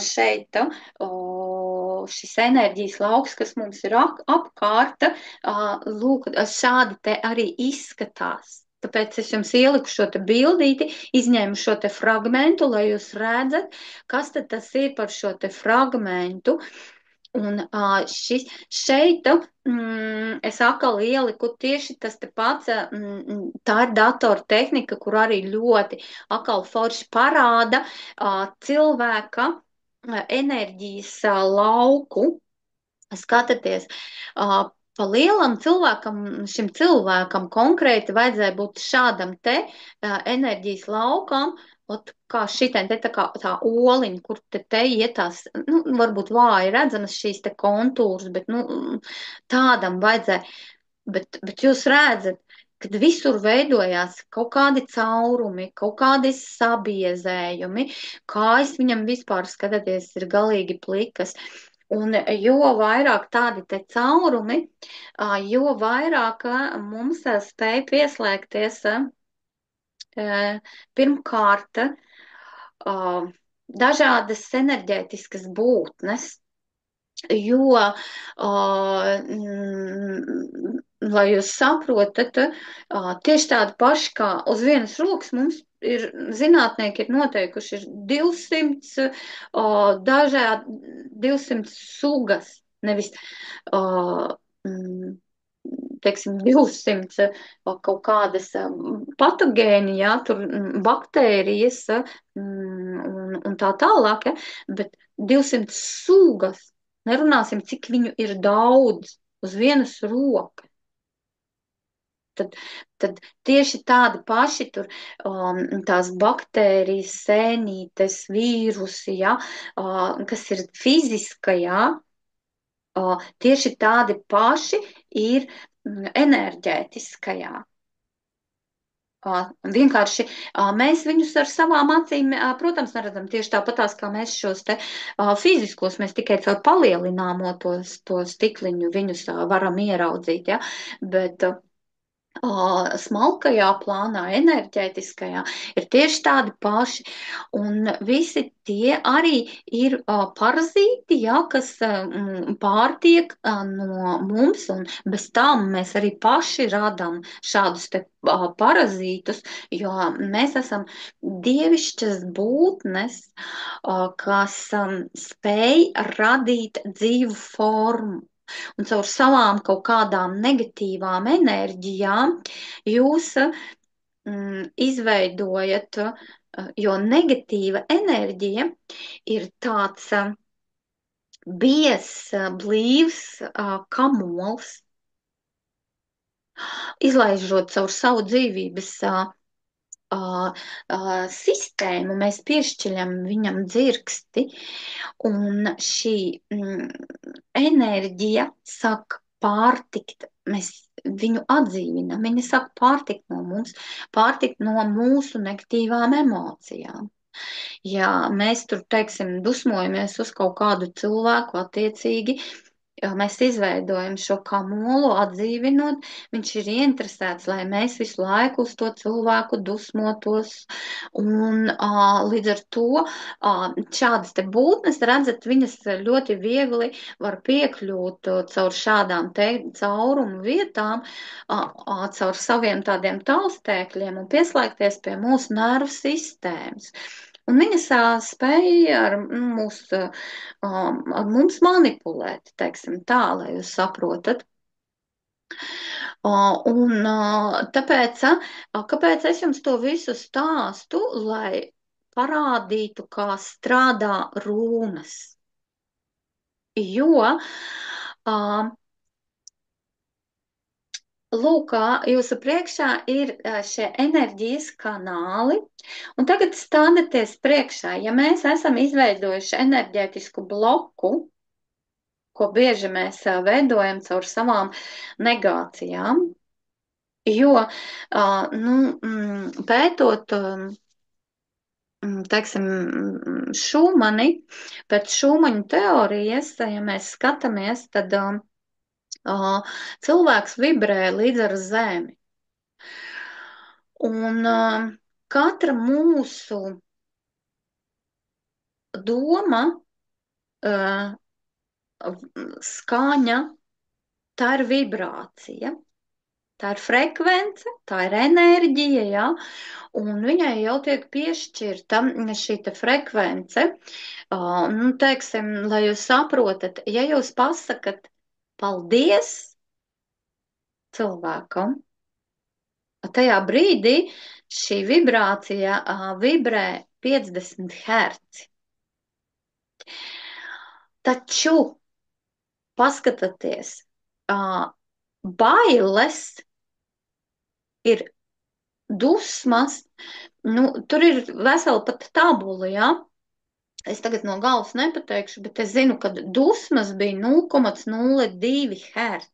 šeit, šis enerģijas lauks, kas mums ir apkārt, lūk, šādi te arī izskatās. Tāpēc es jums ieliku šo te bildīti, izņēmu šo te fragmentu, lai jūs redzat, kas tad tas ir par šo te fragmentu. Un šeit es atkal ieliku tieši tas te pats, tā ir datora tehnika, kur arī ļoti atkal forši parāda cilvēka enerģijas lauku. Skatāties, pa lielam cilvēkam, šim cilvēkam konkrēti vajadzēja būt šādam te enerģijas laukam, ot, kā šitien te tā oliņa, kur te iet tās, nu, varbūt vāji redzamas šīs te kontūras, bet, nu, tādam vajadzēja. Bet jūs redzat, kad visur veidojās kaut kādi caurumi, kaut kādi sabiezējumi, kājas viņam vispār, skatāties, ir galīgi plikas. Un jo vairāk tādi te caurumi, jo vairāk mums spēj pieslēgties pirmkārt dažādas enerģētiskas būtnes, jo, lai jūs saprotat, tieši tādi paši kā uz vienas rokas mums ir zinātnieki ir noteikuši ir 200 dažādi, 200 sugas, nevis, teiksim, 200 kaut kādas patogēni, jā, tur baktērijas un tā tālāk, ja, bet 200 sugas. Nerunāsim, cik viņu ir daudz uz vienas rokas. Tad tieši tādi paši tur tās baktērijas, sēnītes, vīrusi, ja, kas ir fiziskajā, tieši tādi paši ir enerģētiskajā. Vienkārši mēs viņus ar savām acīm, protams, neredzam tieši tāpatās, kā mēs šos te fiziskos, mēs tikai caur palielināmo to stikliņu viņus varam ieraudzīt, ja, bet smalkajā plānā, enerģētiskajā, ir tieši tādi paši. Un visi tie arī ir parazīti, ja, kas pārtiek no mums, un bez tam mēs arī paši radām šādus te parazītus, jo mēs esam dievišķas būtnes, kas spēj radīt dzīvu formu. Un caur savām kaut kādām negatīvām enerģijām jūs izveidojat, jo negatīva enerģija ir tāds biezs, blīvs kamols, izlaižot caur savu dzīvības sistēmu, mēs piešķiļam viņam dzirksti, un šī enerģija sāk pārtikt, mēs viņu atdzīvinam, viņa sāk pārtikt no mums, pārtikt no mūsu negatīvām emocijām. Ja mēs tur, teiksim, dusmojamies uz kaut kādu cilvēku attiecīgi, mēs izveidojam šo kamolu, atdzīvinot, viņš ir ieinteresēts, lai mēs visu laiku uz to cilvēku dusmotos, un līdz ar to šādas te būtnes, redzat, viņas ļoti viegli var piekļūt caur šādām te caurumu vietām, caur saviem tādiem taustēkļiem un pieslēgties pie mūsu nervu sistēmas. Un viņas spēja ar mums manipulēt, teiksim tā, lai jūs saprotat. Un tāpēc, kāpēc es jums to visu stāstu, lai parādītu, kā strādā rūnas. Jo lūk, jūsu priekšā ir šie enerģijas kanāli, un tagad stādieties priekšā, ja mēs esam izveidojuši enerģētisku bloku, ko bieži mēs veidojam caur savām negācijām, jo, nu, pētot, teiksim, Šumani, pēc Šumaņa teorijas, ja mēs skatāmies, tad cilvēks vibrē līdz ar zemi. Un katra mūsu doma, skaņa, tā ir vibrācija. Tā ir frekvence, tā ir enerģija, ja? Un viņai jau tiek piešķirta šī te frekvence. Nu, teiksim, lai jūs saprotat, ja jūs pasakat paldies cilvēkam, tajā brīdī šī vibrācija vibrē 50 Hz. Taču paskatieties, bailes ir dusmas, nu, tur ir vesela pat tabula, ja? Es tagad no galvas nepateikšu, bet es zinu, ka dusmas bija 0,02 Hz.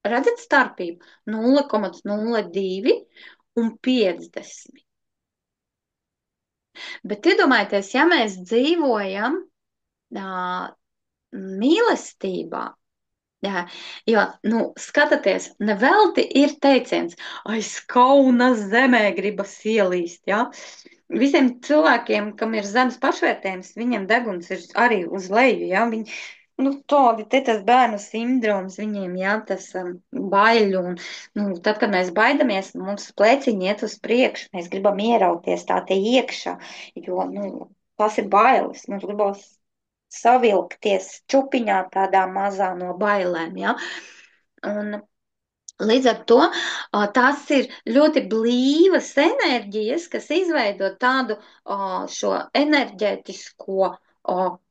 Redzat starpību? 0,02 un 50. Bet iedomājieties, ja mēs dzīvojam mīlestībā, jā, jo, nu, skatieties, nevelti ir teiciens, aiz kauna zemē gribas ielīst, jā. Visiem cilvēkiem, kam ir zemes pašvērtējums, viņiem deguns ir arī uz leju, jā, viņi, nu, tādi te tas bērnu sindroms viņiem, jā, tas baiļu, un, nu, tad, kad mēs baidamies, mums plēciņi iet uz priekšu, mēs gribam ierauties tā te iekšā, jo, nu, tas ir bailes, mums gribas savilkties čupiņā tādā mazā no bailēm, ja? Un līdz ar to tās ir ļoti blīvas enerģijas, kas izveido tādu šo enerģētisko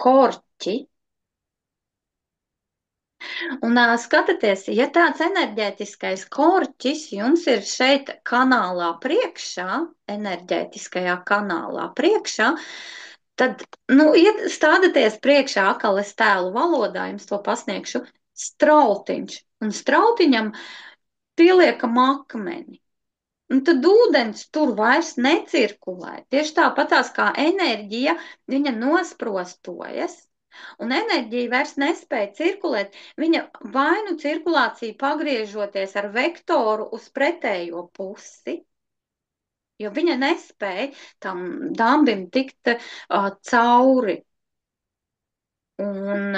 korķi. Un skatieties, ja tāds enerģētiskais korķis jums ir šeit kanālā priekšā, enerģētiskajā kanālā priekšā, tad, nu, stādieties priekšā, atkal es tēlu valodā jums to pasniegšu, strautiņš, un strautiņam pieliekam akmeni. Un tad ūdens tur vairs necirkulē. Tieši tāpatās kā enerģija, viņa nosprostojas, un enerģija vairs nespēja cirkulēt. Viņa vai nu cirkulācija pagriežoties ar vektoru uz pretējo pusi, jo viņa nespēja tam dambim tikt cauri. Un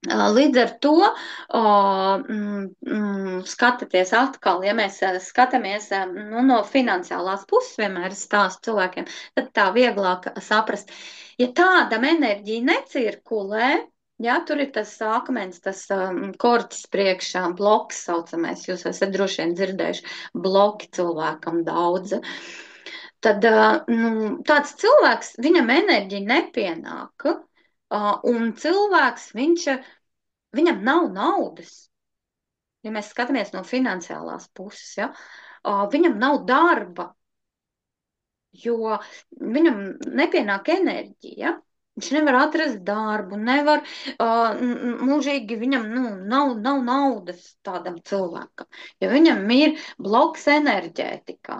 līdz ar to skatieties atkal, ja mēs skatāmies nu, no finansiālās puses, vienmēr stāstu cilvēkiem, tad tā vieglāk saprast. Ja tādam enerģija necirkulē, ja tur ir tas akmens, tas korķis priekšā, bloks saucamais, jūs esat droši vien dzirdējuši, bloki cilvēkam daudz, tad nu, tāds cilvēks, viņam enerģija nepienāk, un cilvēks, viņam nav naudas. Ja mēs skatāmies no finansiālās puses, ja, viņam nav darba, jo viņam nepienāk enerģija. Viņš nevar atrast darbu, nevar mūžīgi, viņam nav naudas tādam cilvēkam, jo viņam ir bloks enerģētikā.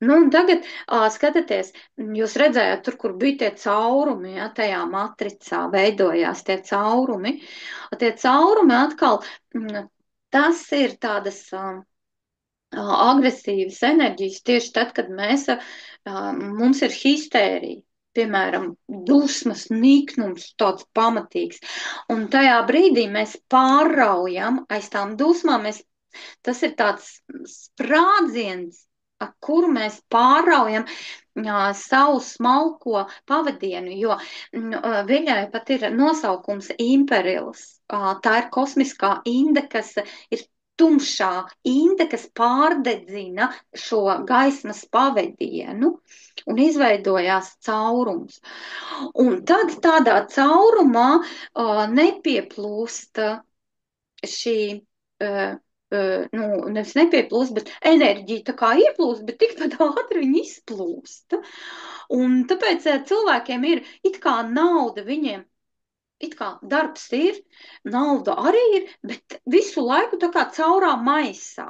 Nu, un tagad skatieties, jūs redzējāt, tur, kur bija tie caurumi, ja, tajā matricā veidojās tie caurumi. Tie caurumi atkal, tas ir tādas agresīvas enerģijas tieši tad, kad mums ir histērija. Piemēram, dusmas, niknums, tāds pamatīgs. Un tajā brīdī mēs pārraujam aiz tām dusmām, tas ir tāds sprādziens, ar kuru mēs pāraujam savu smalko pavadienu, jo viņai pat ir nosaukums imperils. Tā ir kosmiskā inde, kas ir tumšā inde, kas pārdedzina šo gaismas pavadienu un izveidojās caurums. Un tad tādā caurumā nepieplūst šī nu, nevis nepieplūst, bet enerģija tā kā ieplūst, bet tikpat ātri viņa izplūst. Un tāpēc cilvēkiem ir it kā nauda viņiem, it kā darbs ir, nauda arī ir, bet visu laiku tā kā caurā maisā.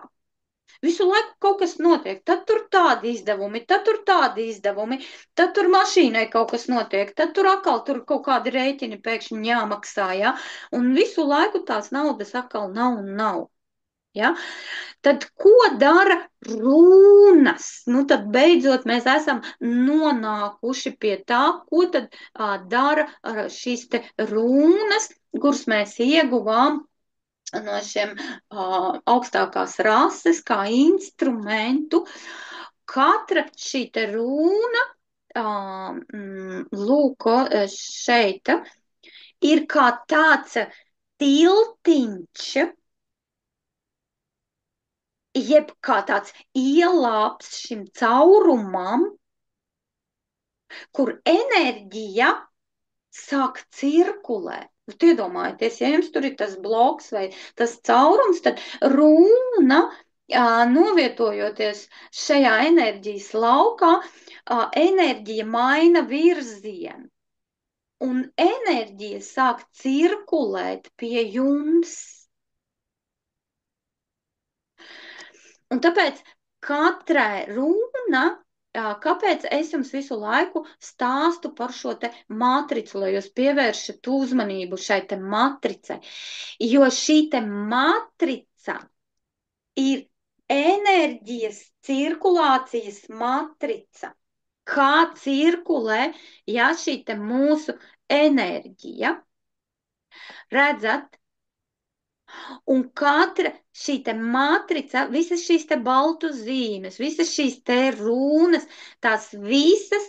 Visu laiku kaut kas notiek, tad tur tādi izdevumi, tad tur tādi izdevumi, tad tur mašīnai kaut kas notiek, tad tur atkal tur kaut kādi rēķini pēkšņi jāmaksā, ja? Un visu laiku tās naudas atkal nav un nav. Ja? Tad ko dara runas? Nu, tad beidzot mēs esam nonākuši pie tā, ko tad dara šīs te runas, kuras mēs ieguvām no šiem augstākās rases, kā instrumentu. Katra šī te rūna, lūk, šeit ir kā tāds tiltiņš, jeb kā tāds ielāps šim caurumam, kur enerģija sāk cirkulēt. Jūs iedomājieties, ja jums tur ir tas bloks vai tas caurums, tad rūna, novietojoties šajā enerģijas laukā, enerģija maina virzienu. Un enerģija sāk cirkulēt pie jums. Un tāpēc katrai runa, kāpēc es jums visu laiku stāstu par šo te matricu, lai jūs pievēršat uzmanību šai te matricai, jo šī te matrica ir enerģijas cirkulācijas matrica. Kā cirkulē, ja šī te mūsu enerģija, redzat, un katra šī te matrica, visas šīs te baltu zīmes, visas šīs te runas, tās visas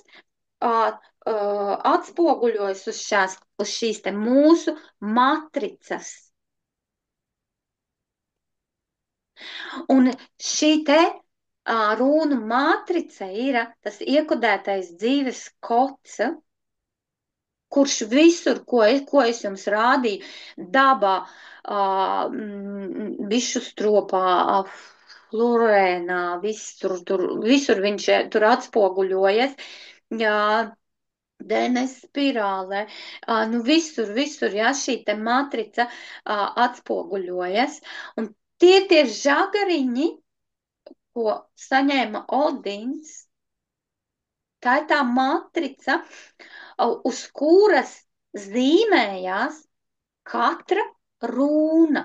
atspoguļojas uz šīs te mūsu matricas. Un šī te runu matrica ir tas iekodētais dzīves kods, kurš visur, ko es jums rādīju, dabā, bišu stropā, florēnā, visur viņš tur atspoguļojas. Jā, DNS spirālē, nu visur, jā, šī te matrica atspoguļojas. Un tie žagariņi, ko saņēma Odins, tā ir tā matrica, uz kuras zīmējās katra rūna.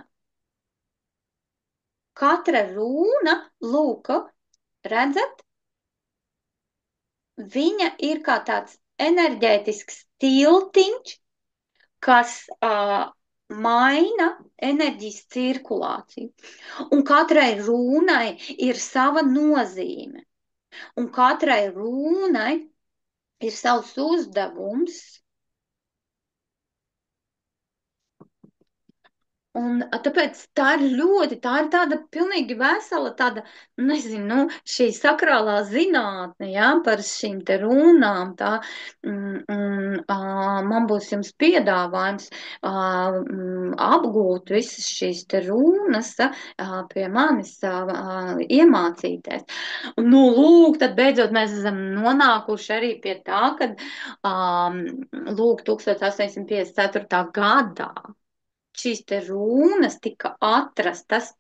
Katra rūna, lūk, redzat, viņa ir kā tāds enerģētisks tiltiņš, kas maina enerģijas cirkulāciju. Un katrai rūnai ir sava nozīme. Un katrai rūnai ir savs uzdevums. Un tāpēc tā ir tāda pilnīgi vesela, tāda, nezinu, šī sakrālā zinātne, jā, par šīm te runām, tā, man būs jums piedāvājums apgūt visas šīs te runas pie manis iemācīties. Nu, lūk, tad beidzot mēs esam nonākuši arī pie tā, kad, lūk, 1854. gadā šīs te runas tika atrastas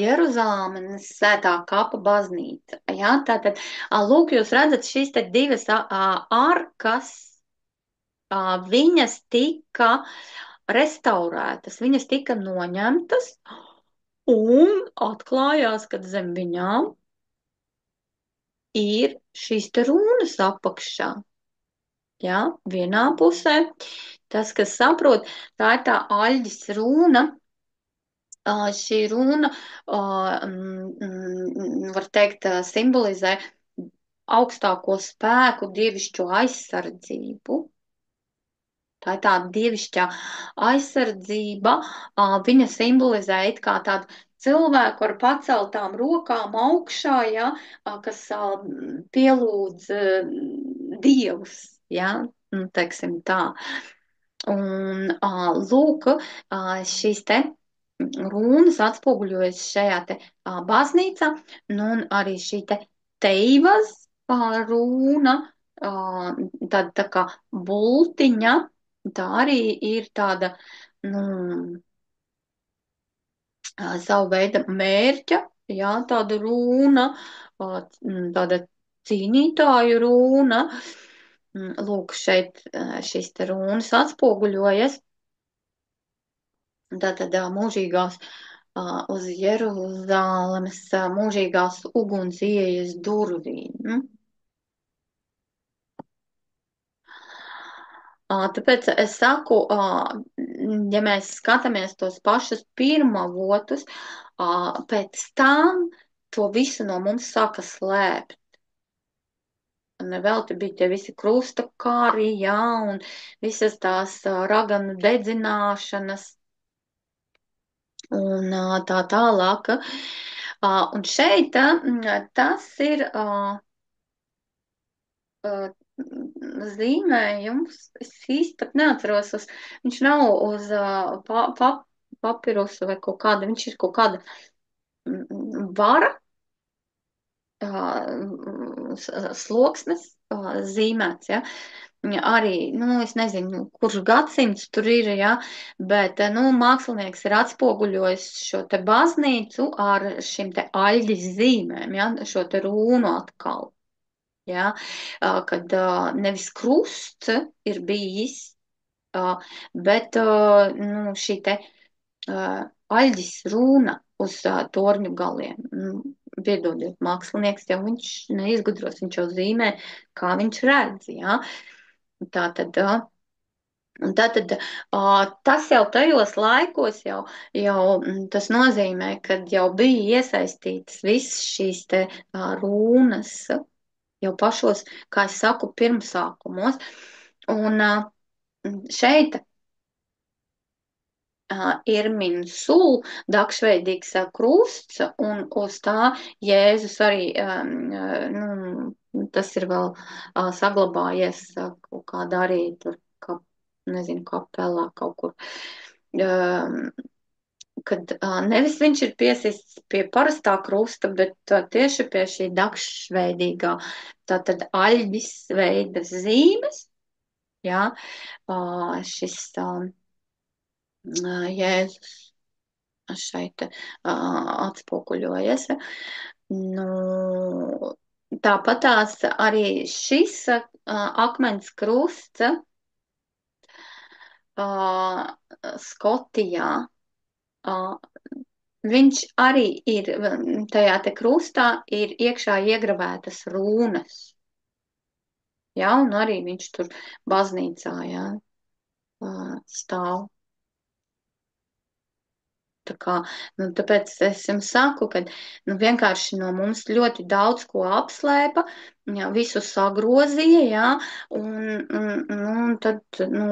Jeruzalemes svētā kapa baznīca. Ja? Tātad, lūk, jūs redzat šīs te divas arkas, viņas tika restaurētas, viņas tika noņemtas un atklājās, ka zem viņām ir šīs te runas apakšā. Ja? Vienā pusē. Tas, kas saprot, tā ir tā aļģis runa. Šī runa, var teikt, simbolizē augstāko spēku, dievišķo aizsardzību. Tā ir tāda dievišķā aizsardzība. Viņa simbolizē it kā tādu cilvēku ar paceltām rokām augšā, ja, kas pielūdz dievus, ja, teiksim tā. Un, lūk, šīs te runas atspoguļojas šajā te baznīcā, nu, un arī šī te teivas runa, tāda tā kā bultiņa, tā arī ir tāda, nu, savu veidu mērķa, jā, tāda runa, tāda cīnītāju runa. Lūk, šeit šīs te runas atspoguļojas. Tātad mūžīgās uz Jeruzālemes mūžīgās uguns ieejas durvīm. Tāpēc es saku, ja mēs skatāmies tos pašus pirmavotus, pēc tam to visu no mums sāka slēpt. Nevelti bija tie visi krusta kāri, jā, un visas tās raganu dedzināšanas un tā tālāk. Un šeit tas ir zīmējums, es īsti pat neatceros, viņš nav uz papirusu vai kaut kāda, viņš ir kaut kāda vara, sloksnes zīmēts, ja. Arī, nu, es nezinu, kurš gadsimts tur ir, ja, bet, nu, mākslinieks ir atspoguļojis šo te baznīcu ar šim te aļģis zīmēm, ja, šo te rūnu atkal, ja, kad nevis krusts ir bijis, bet, nu, šī te aļģis rūna uz torņu galiem. Piedodiet, mākslinieks jau viņš neizgudros, viņš jau zīmē, kā viņš redz, jā. Tā tad, un tātad tas jau tajos laikos tas nozīmē, kad jau bija iesaistītas visas šīs te rūnas jau pašos, kā es saku, pirmsākumos. Un šeit ir minsul, dakšveidīgs krusts, un uz tā Jēzus arī, nu, tas ir vēl saglabājies kaut kādā arī tur, nezinu, kapelā kaut kur. Kad nevis viņš ir piesists pie parastā krusta, bet tieši pie šī dakšveidīgā, tātad aļģis veida zīmes, jā, šis Jēzus šeit atspoguļojas. Nu, tāpatās arī šis akmens krusts Skotijā, viņš arī ir, tajā te krustā ir iekšā iegravētas rūnas. Jā, un arī viņš tur baznīcā, jā, stāv. Tā kā, nu, tāpēc es jums saku, ka nu, vienkārši no mums ļoti daudz ko apslēpa, jā, visu sagrozīja, jā, un tad nu,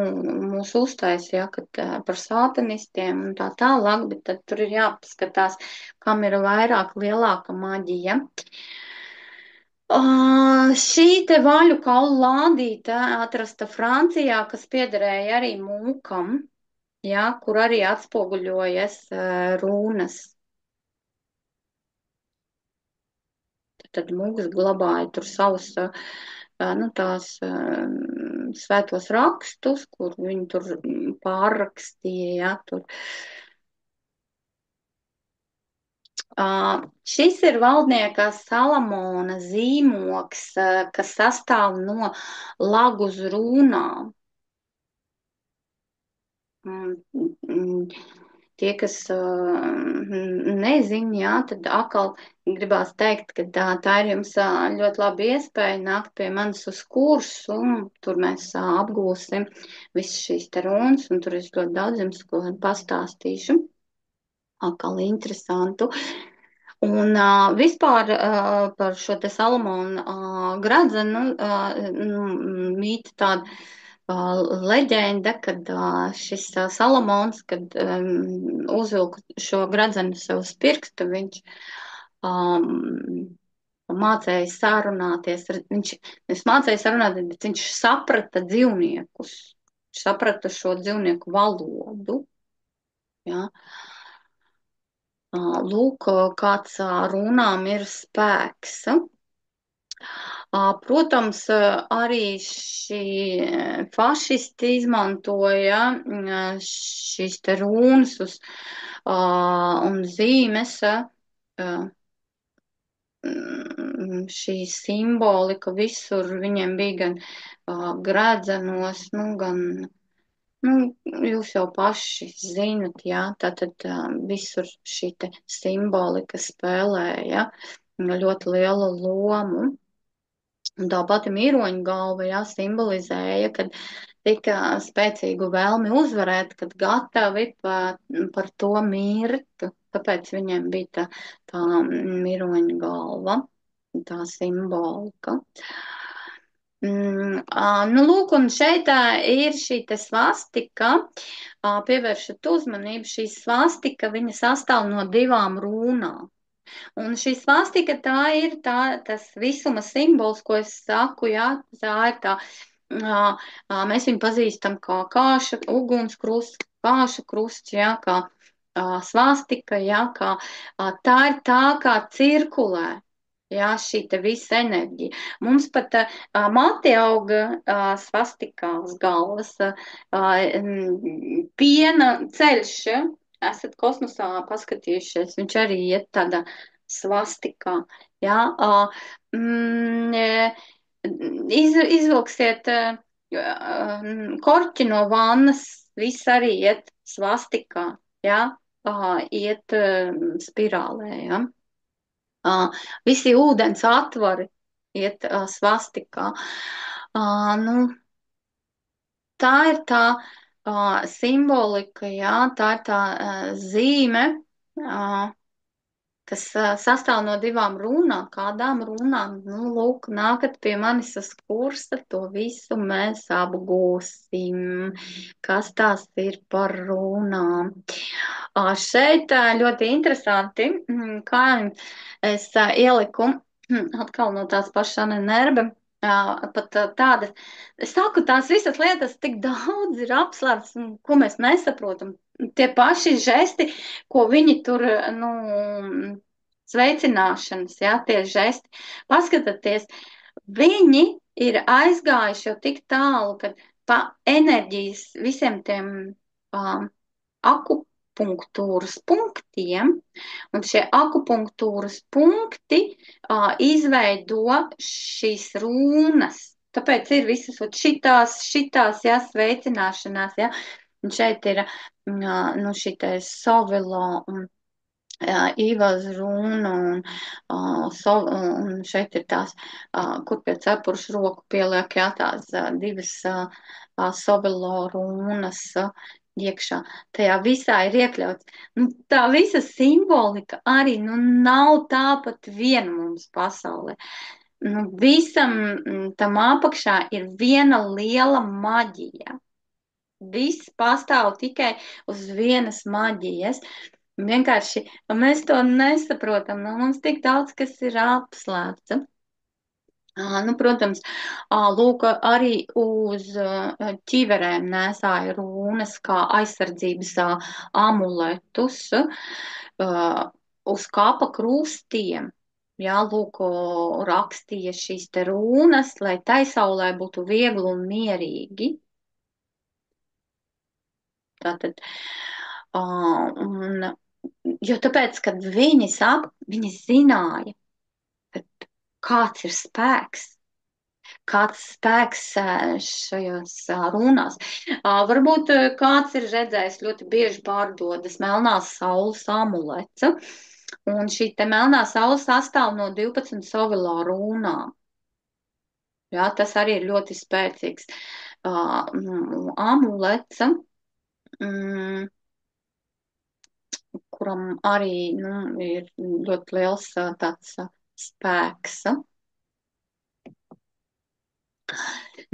mūs uztaisīja, jā, kad, par sātanistiem un tā tālāk, bet tad tur ir jāpaskatās, kam ir vairāk lielāka maģija. Šī te vaļu kaulu lādīte atrasta Francijā, kas piederēja arī mūkam. Jā, kur arī atspoguļojas rūnas. Tad mūks glabāja tur savus, nu, tās svētos rakstus, kur viņi tur pārrakstīja, jā, tur. Šis ir valdnieka Salamona zīmoks, kas sastāv no lagus rūnām. Tie, kas nezin, jā, tad atkal gribās teikt, ka tā ir jums ļoti laba iespēja nākt pie manis uz kursu, un tur mēs apgūsim visas šīs te runas, un tur es ļoti daudz jums ko pastāstīšu. Atkal interesantu. Un vispār par šo te Salamona gradzenu mīt tāda leģenda, kad šis Salamons, kad uzvilka šo gradzenu sev uz pirkstu, viņš mācēja sarunāties. Viņš mācēja sarunāties, bet viņš saprata dzīvniekus. Viņš saprata šo dzīvnieku valodu. Ja? Lūk, kāds runām ir spēks. Protams, arī šī fašisti izmantoja šīs te rūnas un zīmes, šī simbolika visur viņiem bija gan gredzenos, nu, gan, nu, jūs jau paši zinat, jā, tātad visur šī te simbolika spēlēja ļoti lielu lomu. Un tā pati mīroņa galva, jā, simbolizēja, kad tik spēcīgu vēlmi uzvarēt, kad gatavi par to mirt. Tāpēc viņiem bija tā miroņa galva, tā simbolika. Nu, lūk, un šeit ir šī te svastika, pievēršat uzmanību, šī svastika, viņa sastāv no divām rūnām. Un šī svastika tā ir tas visuma simbols, ko es saku, jā, tā ir tā, mēs viņu pazīstam kā kāša, ugunskrusts, kāša krusts, jā, kā svastika, jā, kā tā ir tā, kā cirkulē. Jā, šī te visa enerģija. Mums pat mati auga svastikā uz galvas, piena ceļš. Esat kosmosā paskatījušies, viņš arī iet tādā svastikā. Jā, izvilksiet korķi no vannas, viss arī iet svastikā. Jā, iet spirālē. Jā. Visi ūdens atvari iet svastikā. Nu, tā ir tā simbolika, jā, tā ir tā zīme, kas sastāv no divām runām. Kādām runām? Nu, lūk, nākat pie manis uz kursa, to visu mēs apgūsim. Kas tās ir par runām? Šeit ļoti interesanti, kā es ieliku atkal no tās pašas Anne Nerbe. Pat tādas, es saku, tās visas lietas tik daudz ir apslēptas, ko mēs nesaprotam. Tie paši žesti, ko viņi tur, nu, sveicināšanas, jā, tie žesti. Paskatieties, viņi ir aizgājuši jau tik tālu, ka pa enerģijas visiem tiem akupunktūras punktiem, un šie akupunktūras punkti izveido šīs rūnas. Tāpēc ir visas šitās, jā, sveicināšanās, jā. Un šeit ir, nu, šitais Sovilo un Īvas runa, un šeit ir tās, kur pie cepures roku pieliek, jā, tās divas Sovilo runas iekšā. Tajā visā ir iekļauts. Nu, tā visa simbolika arī, nu, nav tāpat viena mums pasaulē. Nu, visam tam apakšā ir viena liela maģija. Viss pastāv tikai uz vienas maģijas. Vienkārši mēs to nesaprotam. Nu, mums tik daudz, kas ir apslēpts. Nu, protams, lūk, arī uz ķiverēm nesāja rūnas kā aizsardzības amuletus, uz kapa krustiem. Jā, lūk, rakstīja šīs te rūnas, lai tai saulē būtu viegli un mierīgi. Tātad, jo tāpēc, kad viņi zināja, kāds ir spēks, šajās runās. Varbūt kāds ir redzējis, ļoti bieži pārdodas melnās saules amulets, un šī te melnā saule sastāv no 12 Sovilo runām. Jā, tas arī ir ļoti spēcīgs amulets. Kuram arī, nu, ir ļoti liels tāds spēks.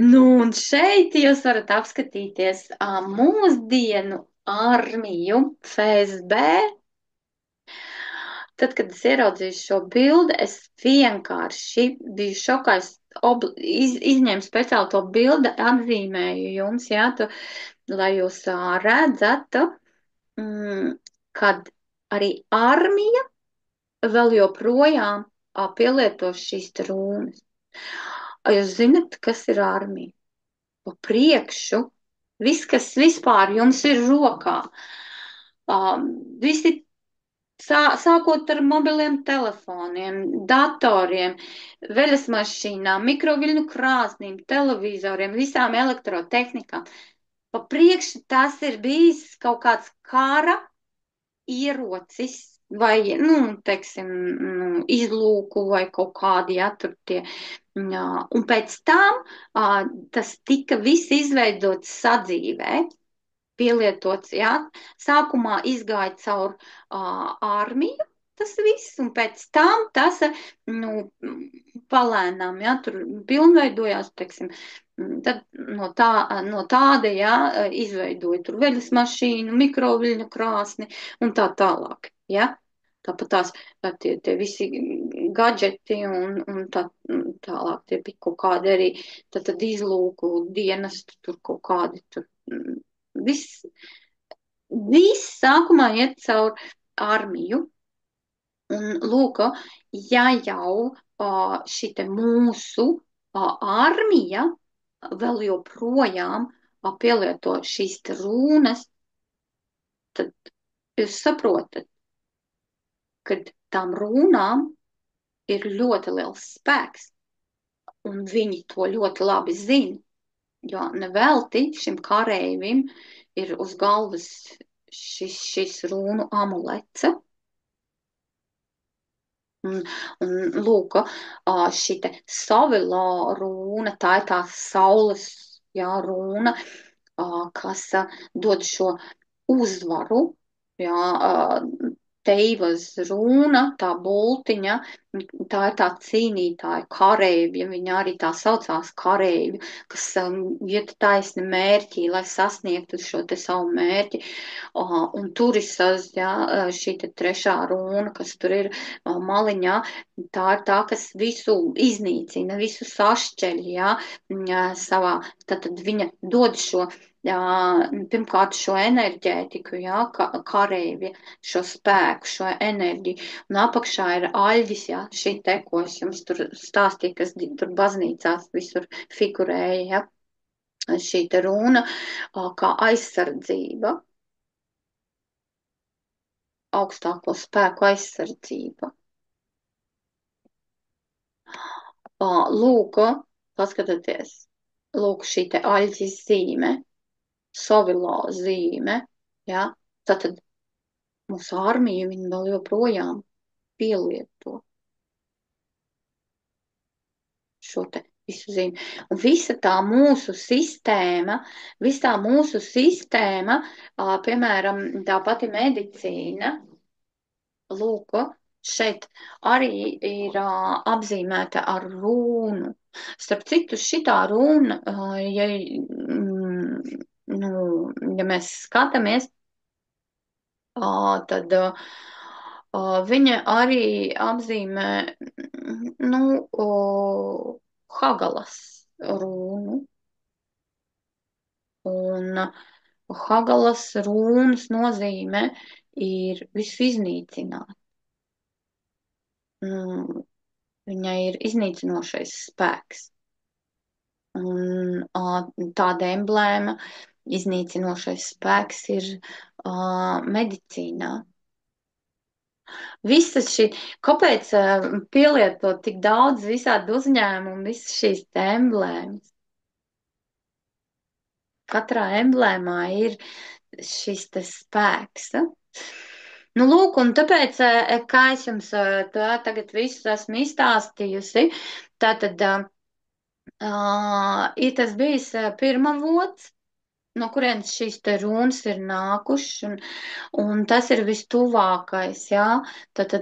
Nu, un šeit jūs varat apskatīties mūsdienu armiju FSB. Tad, kad es ieraudzīju šo bildi, es vienkārši biju šokā. Es izņēmu speciāli to bildi, atzīmēju jums, jā, lai jūs redzat, kad arī armija vēl joprojām pielieto šīs runas. Jūs zinat, kas ir armija? Pa priekšu, viss, kas vispār jums ir rokā, visi sākot ar mobiliem telefoniem, datoriem, veļas mašīnām, mikroviļņu krāsnīm, televizoriem, visām elektrotehnikām. Pa priekšu tas ir bijis kaut kāds kara ierocis, vai, nu, teiksim, nu, izlūku vai kaut kādi, ja, tur tie. Jā, un pēc tam tas tika viss izveidots sadzīvē, pielietots, jā. Sākumā izgāja caur armiju tas viss, un pēc tam tas, nu, palēnām, jā, tur pilnveidojās, teiksim, tad no tāda, jā, izveidoja tur veļas mašīnu, mikroviļņu krāsni un tā tālāk, jā. Tāpat tie visi gadžeti un tālāk tie bija kaut kādi arī, tad izlūku dienesti, tur kaut kādi tur. Viss, viss sākumā iet caur armiju. Un lūk, ja jau šī mūsu armija vēl joprojām pielieto šīs runas, tad jūs saprotat, ka tām runām ir ļoti liels spēks, un viņi to ļoti labi zina. Jo nevelti šim kareivim ir uz galvas šis runu amulets. Un, un lūk, šī savila runa, tā ir tā saules, jā, runa, kas dod šo uzvaru, jā, teivas runa, tā bultiņa, tā ir tā cīnītāja kareivja, viņa arī tā saucās kareivja, kas iet taisni mērķī, lai sasniegtu šo te savu mērķi. Un turisas, jā, šī te trešā runa, kas tur ir maliņā, tā ir tā, kas visu iznīcina, visu sašķeļ, jā, savā, tad viņa dod šo, jā, pirmkārt šo enerģētiku, jā, kareivja, šo spēku, šo enerģiju, un apakšā ir aļģis, jā, šī te, ko es jums tur stāstīju, kas tur baznīcās visur figurēja, jā, šī te runa, kā aizsardzība, augstāko spēku aizsardzība. Lūk, paskatieties, lūk, šī te aļģis zīme, Savilo zīme, ja, tātad mūsu armija viņa vēl joprojām pielieto šo te visu zīmi. Un visa tā mūsu sistēma, piemēram, tā pati medicīna, lūk, šeit arī ir apzīmēta ar rūnu. Starp citu, šitā runa, nu, ja mēs skatāmies, tad viņa arī apzīmē, nu, Hagalas runu. Un Hagalas runas nozīme ir visu iznīcināt. Viņai ir iznīcinošais spēks. Un tāda emblēma, iznīcinošais spēks ir medicīnā. Visas šī, kāpēc pielietot tik daudz visādi uzņēmumu, visas šīs emblēmas? Katrā emblēmā ir šis te spēks. Nu, lūk, un tāpēc, kā es jums tagad visu esmu izstāstījusi, tātad ir tas bijis pirmavots, no kurienes šīs te runas ir nākušas, un tas ir vistuvākais, jā, tad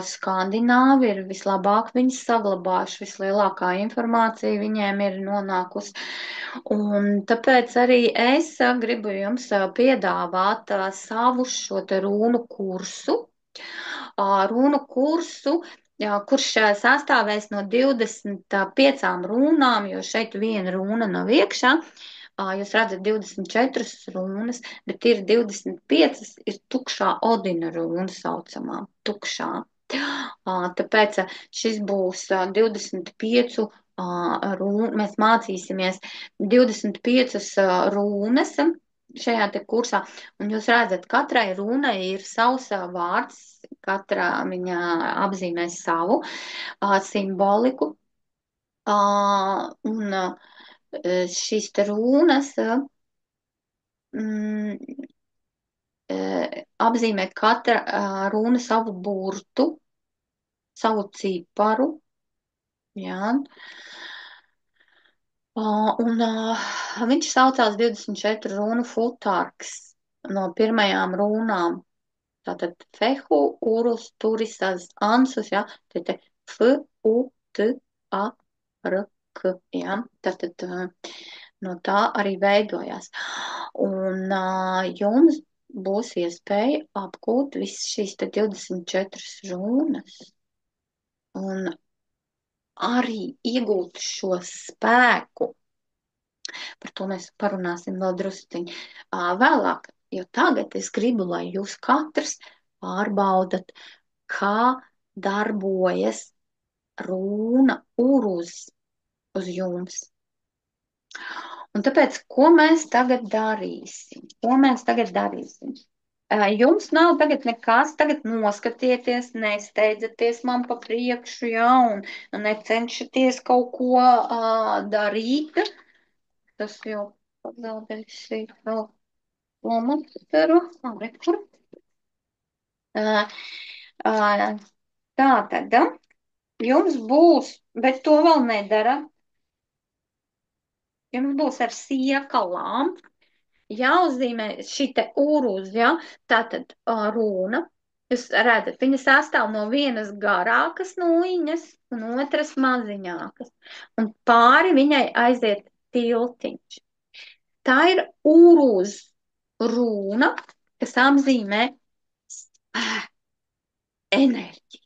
skandināvi ir vislabāk viņas saglabājuši, vislielākā informācija viņiem ir nonākusi, un tāpēc arī es gribu jums piedāvāt savu šo te runu kursu, jā, kurš sastāvēs no 25 runām, jo šeit viena runa nav iekšā. Jūs redzat 24 runas, bet ir 25, ir tukšā Odina runa saucamā, tukšā. Tāpēc šis būs 25 runu, mēs mācīsimies 25 runas šajā te kursā, un jūs redzat, katrai runai ir savs vārds, katrā viņa apzīmē savu simboliku, un šīs te runas apzīmē katra runa savu burtu, savu ciparu, jā. Un viņš saucās 24 runu futārks no pirmajām runām. Tātad fehu, urus, turisas, ansus, jā, te f, u, t, a, r, k, jā. Tātad no tā arī veidojās. Un jums būs iespēja apgūt visas šīs 24 runas un arī iegūt šo spēku. Par to mēs parunāsim vēl drusciņi vēlāk, jo tagad es gribu, lai jūs katrs pārbaudat, kā darbojas runa uz jums. Un tāpēc, ko mēs tagad darīsim? Jums nav tagad nekas, tagad noskatieties, nesteidzieties man pa priekšu, jā, un necenšaties kaut ko darīt. Tas jau pazaudējis ir vēl lomasteru. Rekur. Tā tad jums būs, bet to vēl nedara. Jums būs ar siekalām jāuzzīmē šite uruz, ja? Tātad runa. Jūs redzat, viņa sastāv no vienas garākas nūjiņas un otras maziņākas. Un pāri viņai aiziet tiltiņš. Tā ir uruz runa, kas apzīmē enerģiju.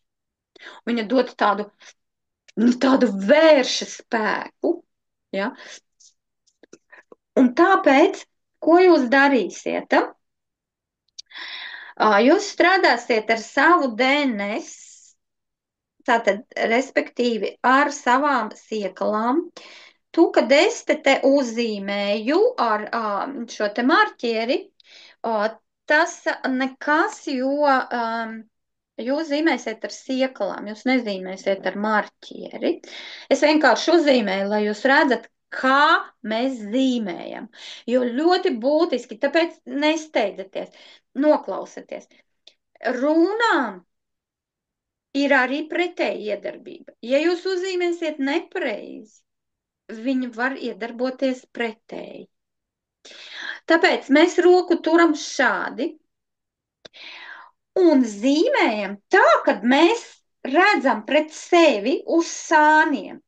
Viņa dod tādu vērša spēku, ja? Un tāpēc, ko jūs darīsiet? Jūs strādāsiet ar savu DNS, tātad, respektīvi, ar savām siekalām. Tu, kad es te uzzīmēju ar šo te marķieri, tas nekas, jo jūs zīmēsiet ar siekalām, jūs nezīmēsiet ar marķieri. Es vienkārši uzzīmēju, lai jūs redzat, kā mēs zīmējam. Jo ļoti būtiski, tāpēc nesteidzieties, noklausieties. Runām ir arī pretēja iedarbība. Ja jūs uzzīmēsiet nepareizi, viņi var iedarboties pretēji. Tāpēc mēs roku turam šādi un zīmējam tā, kad mēs redzam pret sevi uz sāniem.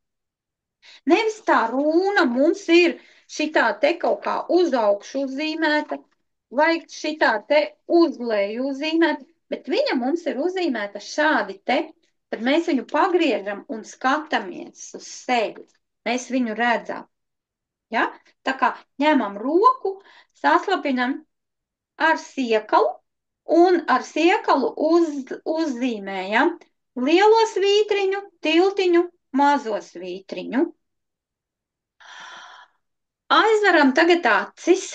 Nevis tā runa mums ir šitā te kaut kā uz augšu uzzīmēta, vai šitā te uz leju uzzīmēta, bet viņa mums ir uzzīmēta šādi te, tad mēs viņu pagriežam un skatāmies uz sevi. Mēs viņu redzam. Ja? Tā kā ņemam roku, saslapinam ar siekalu un ar siekalu uzzīmējam lielo svītriņu, tiltiņu, mazo svītriņu. Aizveram tagad acis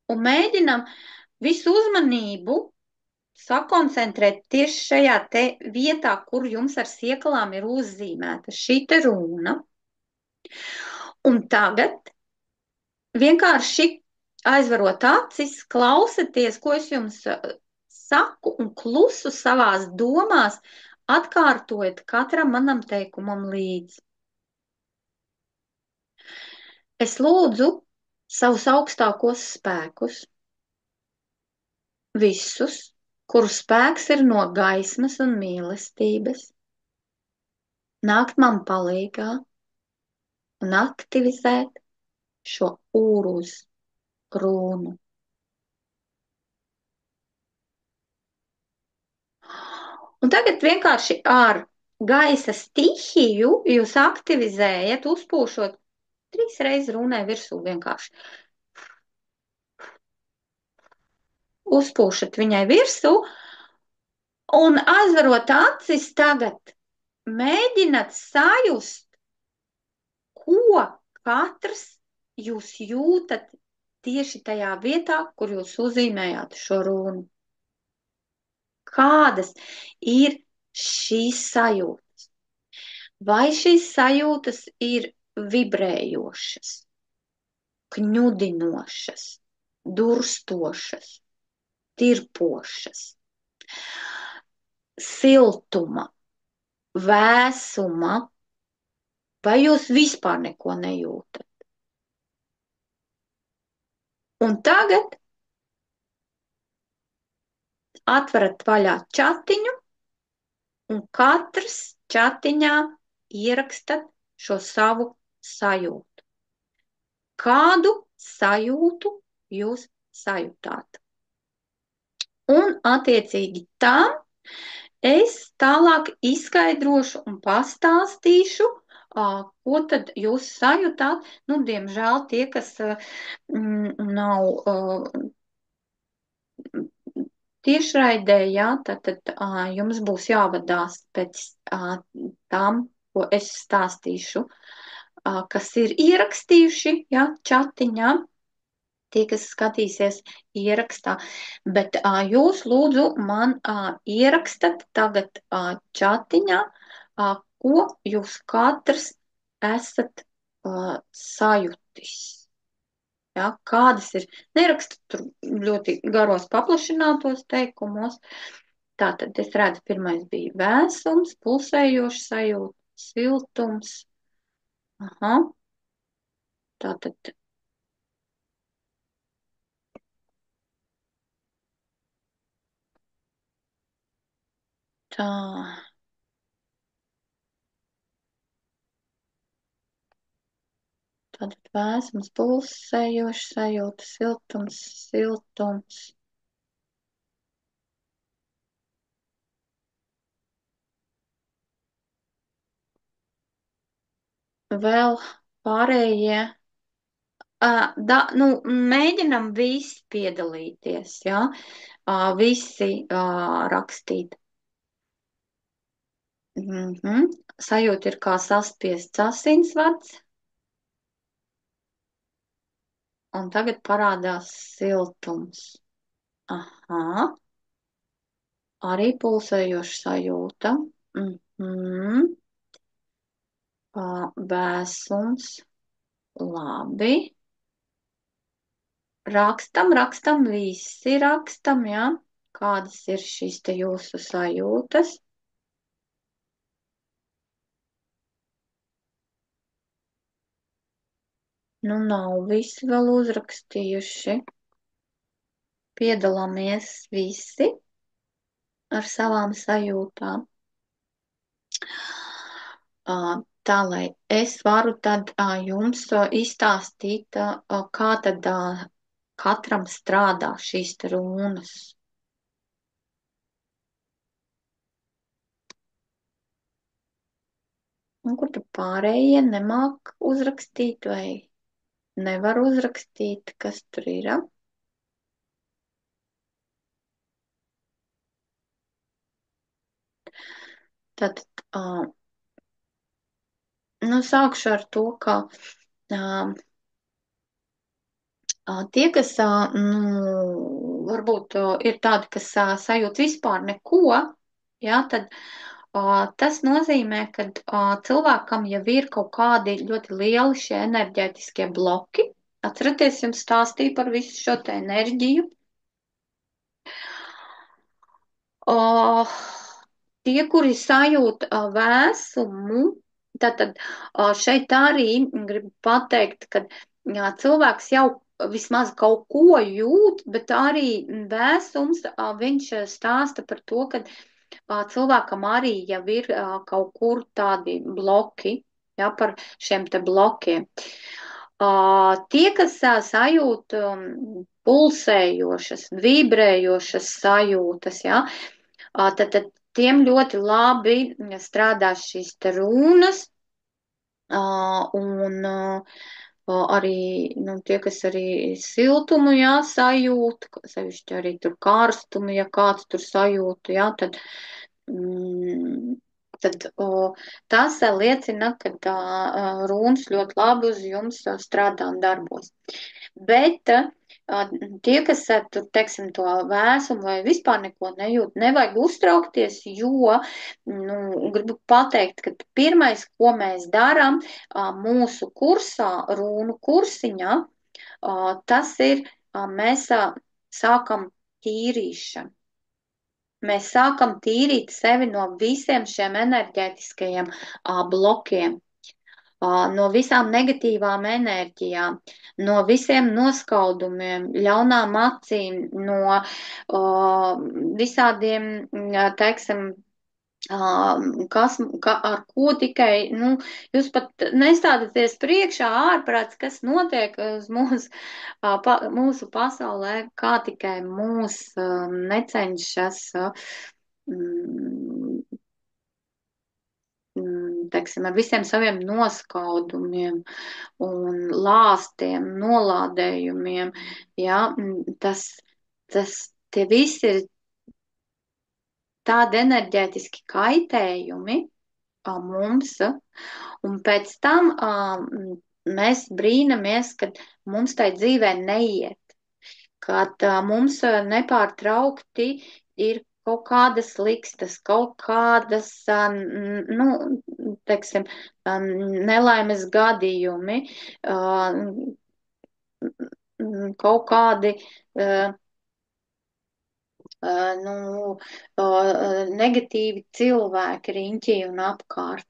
un mēģinam visu uzmanību sakoncentrēt tieši šajā te vietā, kur jums ar siekalām ir uzzīmēta šī te runa. Un tagad vienkārši aizvarot acis, klausieties, ko es jums saku, un klusu savās domās atkārtojat katram manam teikumam līdzi. Es lūdzu savus augstākos spēkus, visus, kuru spēks ir no gaismas un mīlestības, nākt man palīgā un aktivizēt šo uruz runu. Un tagad vienkārši ar gaisa stihiju jūs aktivizējat, uzpūšot 3 reizes runai virsū vienkārši. Uzpūšat viņai virsū un aizvarot acis tagad mēģināt sajust, ko katrs jūs jūtat tieši tajā vietā, kur jūs uzzīmējāt šo runu. Kādas ir šīs sajūtas? Vai šīs sajūtas ir vibrējošas, kņudinošas, durstošas, tirpošas, siltuma, vēsuma, vai jūs vispār neko nejūtat? Un tagad atverat vaļā chatiņu un katrs chatiņā ierakstat šo savu sajūtu. Kādu sajūtu jūs sajūtāt? Un attiecīgi tam es tālāk izskaidrošu un pastāstīšu, ko tad jūs sajūtāt. Nu, diemžēl tie, kas nav tiešraidē, jā, tad jums būs jāvadās pēc tām, ko es stāstīšu, kas ir ierakstījuši, jā, chatiņā, tie, kas skatīsies ierakstā, bet jūs lūdzu man ierakstat tagad chatiņā, ko jūs katrs esat sajutis. Ja, kādas ir, nerakstu tur ļoti garos paplašinātos teikumos. Tātad es redzu, pirmais bija vēsums, pulsējošs sajūta, siltums. Aha. Tātad tā. Tātad vēsums, pulsējošs sajūta, siltums, siltums. Vēl pārējie. Nu, mēģinam visi piedalīties, ja? Visi rakstīt. Sajūta ir kā saspiests asinsvads. Un tagad parādās siltums. Aha. Arī pulsējoša sajūta. Vēsums. Labi. Rakstam, visi rakstam, jā. Kādas ir šīs te jūsu sajūtas? Nu, nav visi vēl uzrakstījuši. Piedalāmies visi ar savām sajūtām. Tā, lai es varu tad jums izstāstīt, kā tad katram strādā šīs te runas. Un kur tad pārējie nemāk uzrakstīt vai nevar uzrakstīt, kas tur ir? Tātad, nu, sākšu ar to, ka tie, kas, varbūt ir tādi, kas sajūt vispār neko, jā, tad tas nozīmē, ka cilvēkam jau ir kaut kādi ļoti lieli šie enerģētiskie bloki. Atcerieties, jums stāstīju par visu šo te enerģiju. Tie, kuri sajūt vēsumu, tātad šeit arī gribu pateikt, ka cilvēks jau vismaz kaut ko jūt, bet arī vēsums, viņš stāsta par to, ka cilvēkam arī jau ir kaut kur tādi bloki, ja, par šiem te blokiem. Tie, kas sajūt pulsējošas, vibrējošas sajūtas, ja, tad tiem ļoti labi strādās šīs te runas, un arī tie, kas arī siltumu sajūt, sevišķi arī tur karstumu, ja kāds tur sajūtu, tad tas liecina, ka runas ļoti labi uz jums strādā un darbos. Bet tie, kas tur, teiksim, to vēsumu vai vispār neko nejūt, nevajag uztraukties, jo, gribu pateikt, ka pirmais, ko mēs darām mūsu kursā, runu kursiņā, tas ir mēs sākam tīrīšanu. Mēs sākam tīrīt sevi no visiem šiem enerģētiskajiem blokiem, no visām negatīvām enerģijām, no visiem noskaudumiem, ļaunām acīm, no visādiem, teiksim, ar ko tikai, nu, jūs pat nestādaties priekšā ārprāts, kas notiek uz mūsu pasaulē, kā tikai mūs necenšas, mm, teiksim, ar visiem saviem noskaudumiem un lāstiem, nolādējumiem, ja, tas, tie visi ir tādi enerģētiski kaitējumi mums, un pēc tam mēs brīnamies, kad mums tai dzīvē neiet, kad mums nepārtraukti ir kaut kādas likstas, kaut kādas, nu, teiksim, nelaimes gadījumi, kaut kādi nu, negatīvi cilvēki riņķī un apkārt.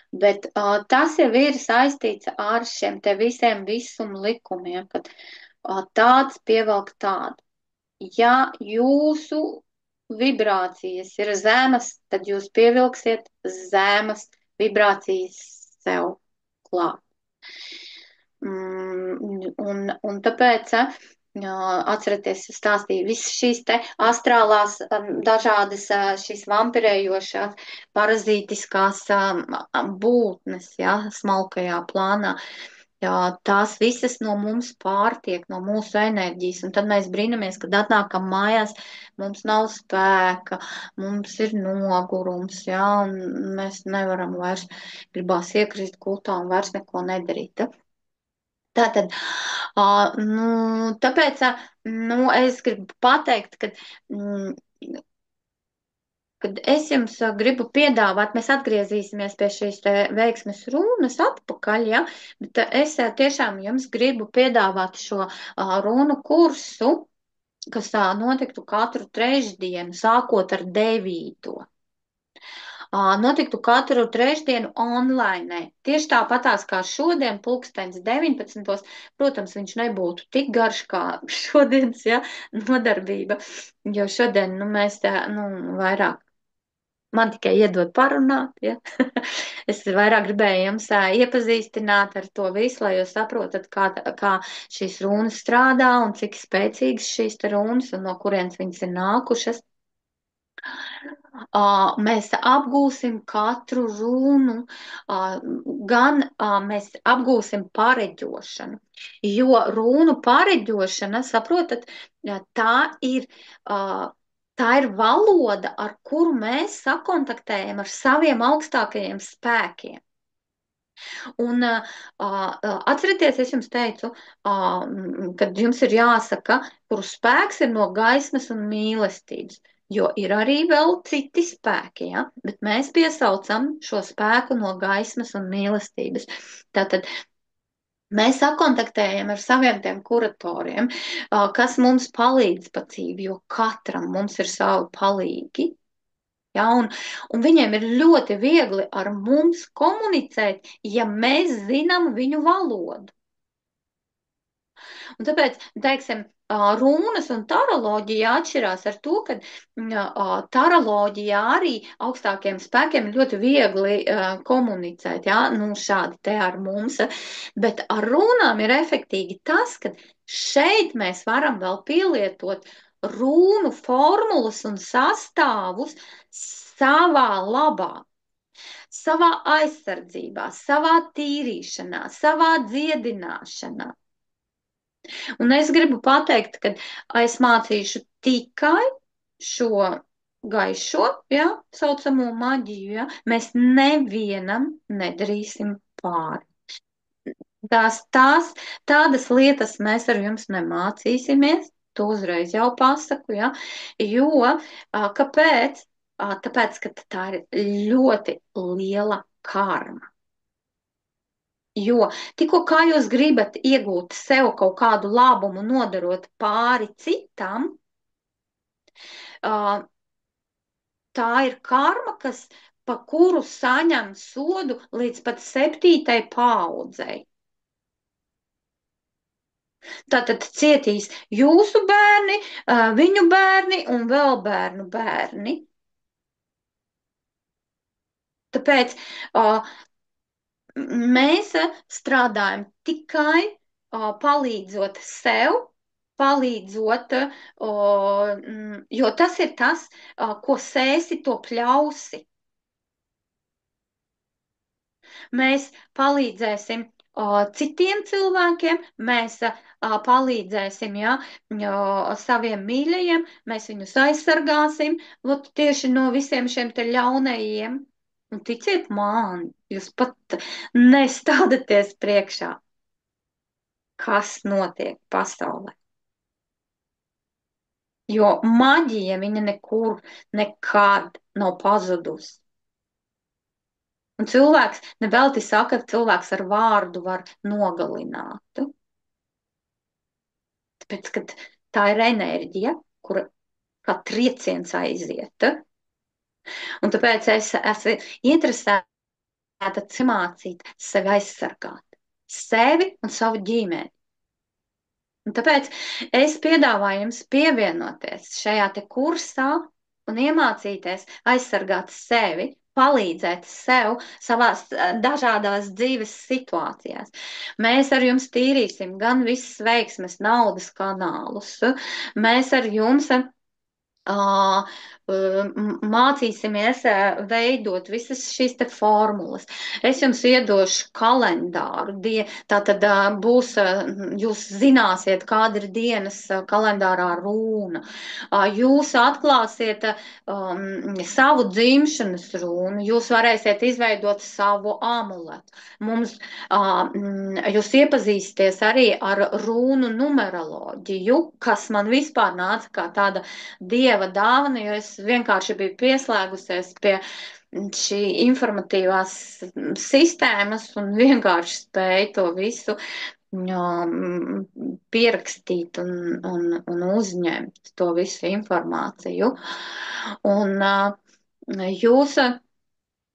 Bet tas jau ir saistīts ar šiem te visiem visuma likumiem, kad tāds pievelk tādu. Ja jūsu vibrācijas ir zemas, tad jūs pievilksiet zemas vibrācijas sev klāt. Un tāpēc atcerieties, es stāstīju, visas šīs te astrālās dažādas šīs vampirējošās parazītiskās būtnes, ja, smalkajā plānā. Jā, tās visas no mums pārtiek, no mūsu enerģijas, un tad mēs brīnamies, kad atnākam mājās, mums nav spēka, mums ir nogurums, jā, un mēs nevaram vairs gribās iekrist gultā un vairs neko nedarīt. Tātad, nu, tāpēc, nu, es gribu pateikt, kad es jums gribu piedāvāt, mēs atgriezīsimies pie šīs te veiksmes runas atpakaļ, ja, bet es tiešām jums gribu piedāvāt šo runu kursu, kas notiktu katru trešdienu, sākot ar 9. Notiktu katru trešdienu online. Tieši tāpatās kā šodien, pulkstens 19. Protams, viņš nebūtu tik garš kā šodienas, ja, nodarbība, jo šodien, nu, mēs nu, vairāk. Man tikai iedod parunāt, ja. Es vairāk gribēju jums iepazīstināt ar to visu, lai jūs saprotat, kā šīs runas strādā un cik spēcīgas šīs te runas un no kurienes viņas ir nākušas. Mēs apgūsim katru runu, gan mēs apgūsim pareģošanu, jo runu pareģošana, saprotat, tā ir, tā ir valoda, ar kuru mēs sakontaktējam ar saviem augstākajiem spēkiem. Un atcerieties, es jums teicu, kad jums ir jāsaka, kuru spēks ir no gaismas un mīlestības, jo ir arī vēl citi spēki, ja? Bet mēs piesaucam šo spēku no gaismas un mīlestības. Tātad mēs sakontaktējam ar saviem tiem kuratoriem, kas mums palīdz pa dzīvi, jo katram mums ir savi palīgi. Ja, un viņiem ir ļoti viegli ar mums komunicēt, ja mēs zinām viņu valodu. Un tāpēc, teiksim, rūnas un taroloģija atšķirās ar to, ka taroloģijā arī augstākiem spēkiem ir ļoti viegli komunicēt, ja, nu šādi te ar mums, bet ar rūnām ir efektīgi tas, ka šeit mēs varam vēl pielietot rūnu formulas un sastāvus savā labā, savā aizsardzībā, savā tīrīšanā, savā dziedināšanā. Un es gribu pateikt, ka es mācīšu tikai šo gaišo, ja, saucamo maģiju, ja, mēs nevienam nedarīsim pāri. Tādas lietas mēs ar jums nemācīsimies, to uzreiz jau pasaku, ja, jo, kāpēc? Tāpēc, ka tā ir ļoti liela karma. Jo tikko kā jūs gribat iegūt sev kaut kādu labumu, nodarot pāri citam, uh, tā ir karma, pa kuru saņem sodu līdz pat 7. paaudzei. Tātad cietīs jūsu bērni, viņu bērni un vēl bērnu bērni. Tāpēc mēs strādājam tikai palīdzot sev, palīdzot, jo tas ir tas, ko sēsi, to pļausi. Mēs palīdzēsim citiem cilvēkiem, mēs palīdzēsim, ja, saviem mīļajiem, mēs viņus aizsargāsim, tieši no visiem šiem te ļaunajiem. Un ticiet man, jūs pat nestādaties priekšā, kas notiek pasaulē. Jo maģija viņa nekur, nekad nav pazudusi. Un cilvēks nevelti saka, ka cilvēks ar vārdu var nogalināt. Tāpēc, ka tā ir enerģija, kura kā trieciens aiziet. Un tāpēc es esmu interesēta mācīt sevi aizsargāt. Sevi un savu ģimeni. Un tāpēc es piedāvāju jums pievienoties šajā te kursā un iemācīties aizsargāt sevi, palīdzēt sev savās dažādās dzīves situācijās. Mēs ar jums tīrīsim gan visas veiksmes naudas kanālus, mēs ar jums mācīsimies veidot visas šīs te formulas. Es jums iedošu kalendāru. Tātad būs, jūs zināsiet, kāda ir dienas kalendārā rūna. Jūs atklāsiet savu dzimšanas rūnu, jūs varēsiet izveidot savu amuletu. Jūs iepazīsties arī ar rūnu numeroloģiju, kas man vispār nāca kā tāda dieva dāvana, jo es vienkārši biju pieslēgusies pie šī informatīvās sistēmas un vienkārši spēju to visu pierakstīt un uzņemt to visu informāciju. Un jūs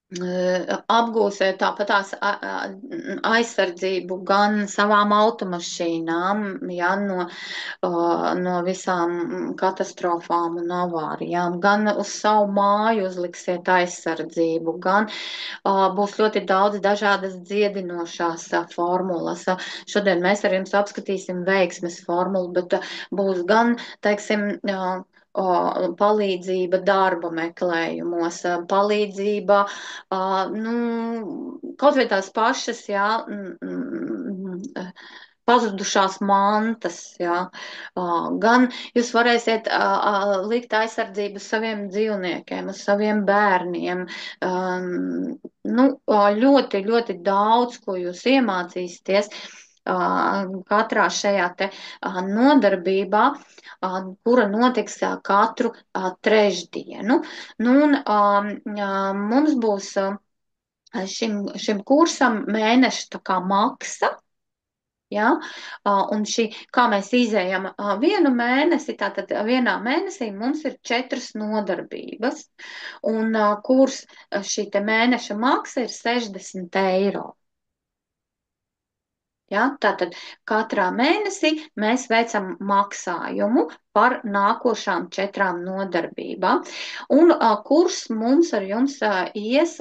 apgūsiet tāpatās aizsardzību gan savām automašīnām, ja, no visām katastrofām un avārijām, gan uz savu māju uzliksiet aizsardzību, gan būs ļoti daudz dažādas dziedinošās formulas. Šodien mēs ar jums apskatīsim veiksmes formulu, bet būs gan, teiksim, palīdzība darba meklējumos, palīdzība, kaut vai tās pašas, jā, pazudušās mantas, jā, gan jūs varēsiet likt aizsardzību saviem dzīvniekiem, uz saviem bērniem, ļoti, ļoti daudz, ko jūs iemācīsieties katrā šajā te nodarbībā, kura notiks katru trešdienu. Mums būs šim kursam mēneša tā kā maksa. Ja? Un kā mēs izējam vienu mēnesi, tātad vienā mēnesī mums ir 4 nodarbības, un kurs šī te mēneša maksa ir 60 eiro. Ja, tātad katrā mēnesī mēs veicam maksājumu par nākošām 4 nodarbībām. Un kurs mums ar jums ies,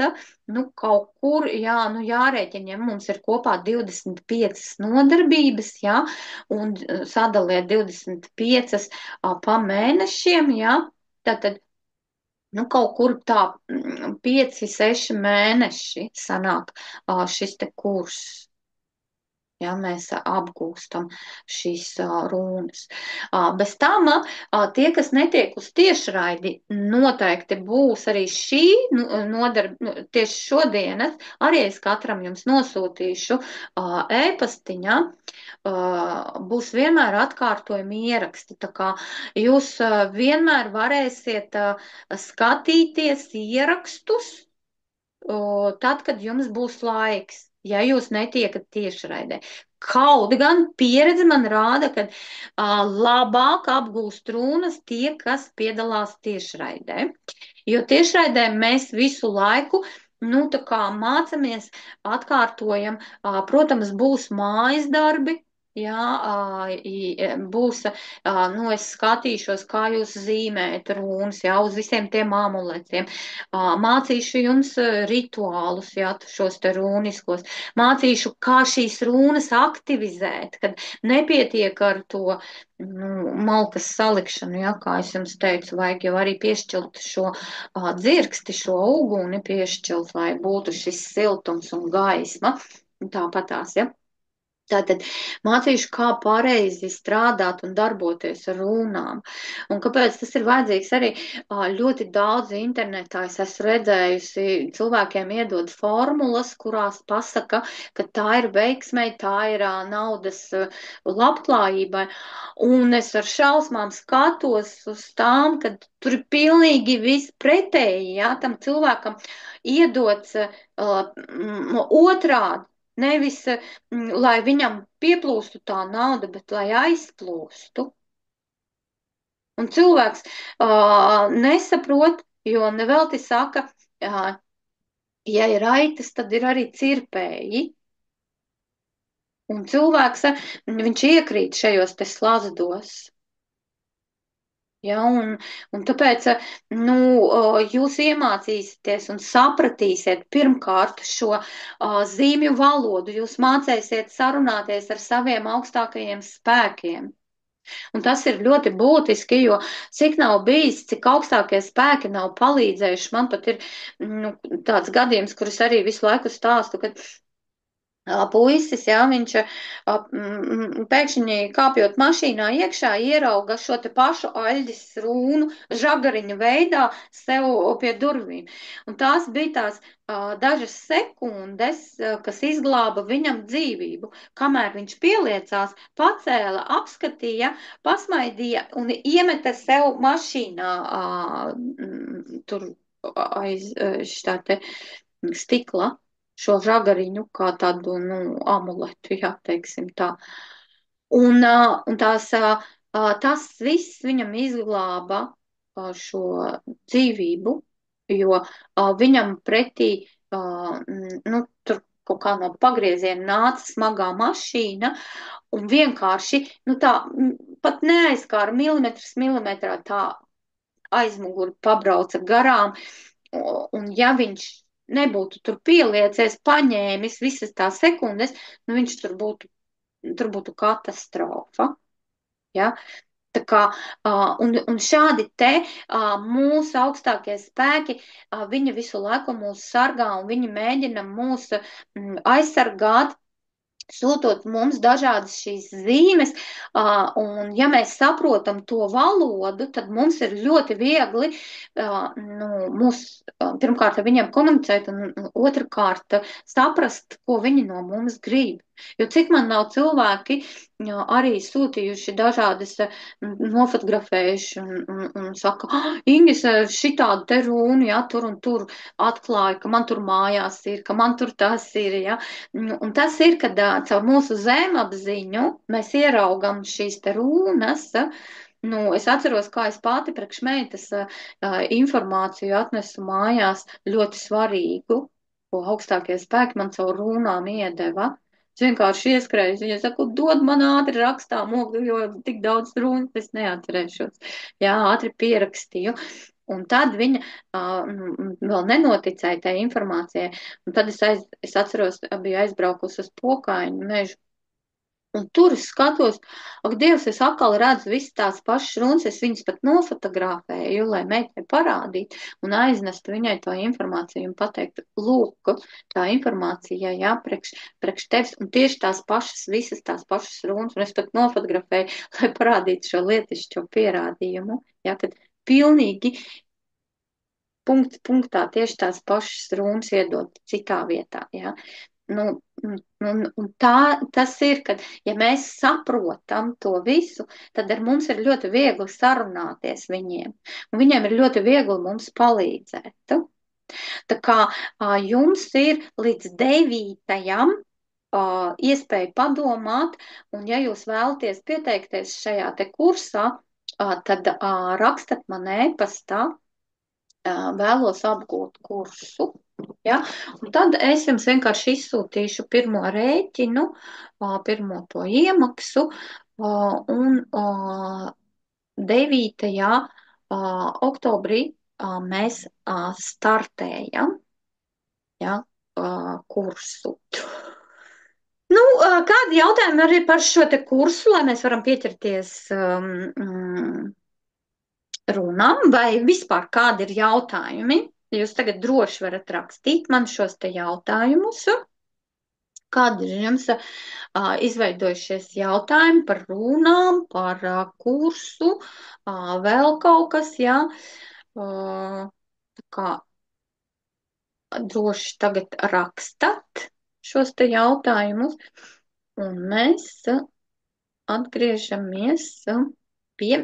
kaut kur, jārēķina, ja mums ir kopā 25 nodarbības, ja, un sadaliet 25 pa mēnešiem, ja, tātad, kaut kur tā 5-6 mēneši sanāk šis te kurs. Ja, mēs apgūstam šīs runas. Bez tam tie, kas netiek uz tiešraidi, noteikti būs arī šī nodarbe, tieši šodienas, arī es katram jums nosūtīšu e-pastiņā, būs vienmēr atkārtojumi ieraksti. Tā kā jūs vienmēr varēsiet skatīties ierakstus, tad, kad jums būs laiks. ja jūs netiekat tiešraidē. Kaut gan pieredze man rāda, ka labāk apgūst runas tie, kas piedalās tiešraidē. Jo tiešraidē mēs visu laiku, nu, tā kā mācamies, atkārtojam, protams, būs mājas darbi. Jā, būs, nu, es skatīšos, kā jūs zīmējat runas, jā, uz visiem tiem amuletiem. Mācīšu jums rituālus, jā, šos te runiskos. Mācīšu, kā šīs runas aktivizēt, kad nepietiek ar to, nu, malkas salikšanu, jā, kā es jums teicu, vajag jau arī piešķilt šo dzirksti, šo uguni piešķilt, lai būtu šis siltums un gaisma. Tāpatās, ja. Tātad mācīšu, kā pareizi strādāt un darboties ar runām. Un kāpēc tas ir vajadzīgs arī ļoti daudz internetā. Es esmu redzējusi, cilvēkiem iedod formulas, kurās pasaka, ka tā ir veiksmei, tā ir naudas labklājībai. Un es ar šausmām skatos uz tām, ka tur ir pilnīgi viss pretēji, jā, tam cilvēkam iedots otrādi. Nevis, lai viņam pieplūstu tā nauda, bet lai aizplūstu. Un cilvēks nesaprot, jo nevelti saka, ja ir aitas, tad ir arī cirpēji. Un cilvēks, viņš iekrīt šajos te slazdos. Ja, un tāpēc, nu, jūs iemācīsieties un sapratīsiet pirmkārt šo zīmju valodu, jūs mācīsiet sarunāties ar saviem augstākajiem spēkiem. Un tas ir ļoti būtiski, jo cik nav bijis, cik augstākie spēki nav palīdzējuši, man pat ir nu, tāds gadījums, kurus arī visu laiku stāstu, kad puisis, jā, viņš pēkšņi kāpjot mašīnā iekšā, ierauga šo te pašu aļģes rūnu žagariņu veidā sev pie durvīm. Un tās bija tās dažas sekundes, kas izglāba viņam dzīvību. Kamēr viņš pieliecās, pacēla, apskatīja, pasmaidīja un iemeta sev mašīnā tur aiz šitā te stikla šo žagariņu kā tādu, nu, amuletu, jā, teiksim tā. Un tas viss viņam izglāba šo dzīvību, jo viņam pretī, nu, tur kaut kā no pagrieziena nāca smagā mašīna un vienkārši, nu, tā pat neaizskāra milimetrā tā aizmuguri pabrauca garām, un ja viņš nebūtu tur pieliecies, paņēmis visas tās sekundes, nu viņš tur būtu katastrofa. Ja? Tā kā, un šādi te mūsu augstākie spēki, viņi visu laiku mūs sargā un viņi mēģina mūs aizsargāt, sūtot mums dažādas šīs zīmes, un ja mēs saprotam to valodu, tad mums ir ļoti viegli, nu, pirmkārt ar viņiem komunicēt, un otrkārt saprast, ko viņi no mums grib. Jo cik man nav cilvēki arī sūtījuši dažādas, nofotografējuši un saka, Ingis, šitādu te runu, ja, tur un tur atklāja, ka man tur mājās ir, ka man tur tas ir, ja. Un tas ir, kad caur mūsu zemapziņu mēs ieraugam šīs te runas. Nu, es atceros, kā es pati priekš meitas informāciju atnesu mājās ļoti svarīgu, ko augstākie spēki man caur runām iedeva. Es vienkārši ieskrēju, viņa saka, dod man ātri rakstām, jo tik daudz runas es neatcerēšos. Jā, ātri pierakstīju. Un tad viņa vēl nenoticēja tai informācijai. Un tad es atceros, biju aizbraukusi uz Pokaiņu mežu. Un tur es skatos, ak, Dievs, es atkal redzu visas tās pašas runas, es viņas pat nofotografēju, lai meitai parādītu un aiznestu viņai to informāciju un pateiktu, lūk, tā informācija, jā, priekš tevis, un tieši tās pašas, visas tās pašas runas, un es pat nofotografēju, lai parādītu šo lietišķo pierādījumu, jā, kad pilnīgi punkts punktā tieši tās pašas runas iedot citā vietā, jā. Nu, un tas ir, kad, ja mēs saprotam to visu, tad ar mums ir ļoti viegli sarunāties viņiem, un viņiem ir ļoti viegli mums palīdzēt. Tā kā jums ir līdz 9. Iespēja padomāt, un ja jūs vēlaties pieteikties šajā te kursā, tad rakstat man e-pastā, vēlos apgūt kursu. Ja? Un tad es jums vienkārši izsūtīšu pirmo rēķinu, pirmo to iemaksu, un 9. Oktobrī mēs startējam, ja, kursu. Nu, kādi jautājumi arī par šo te kursu, lai mēs varam pieķerties runām, vai vispār kādi ir jautājumi? Jūs tagad droši varat rakstīt man šos te jautājumus. Kādi ir jums izveidojušies jautājumi par runām, par kursu, vēl kaut kas, jā? Tā kā droši tagad rakstat šos te jautājumus, un mēs atgriežamies pie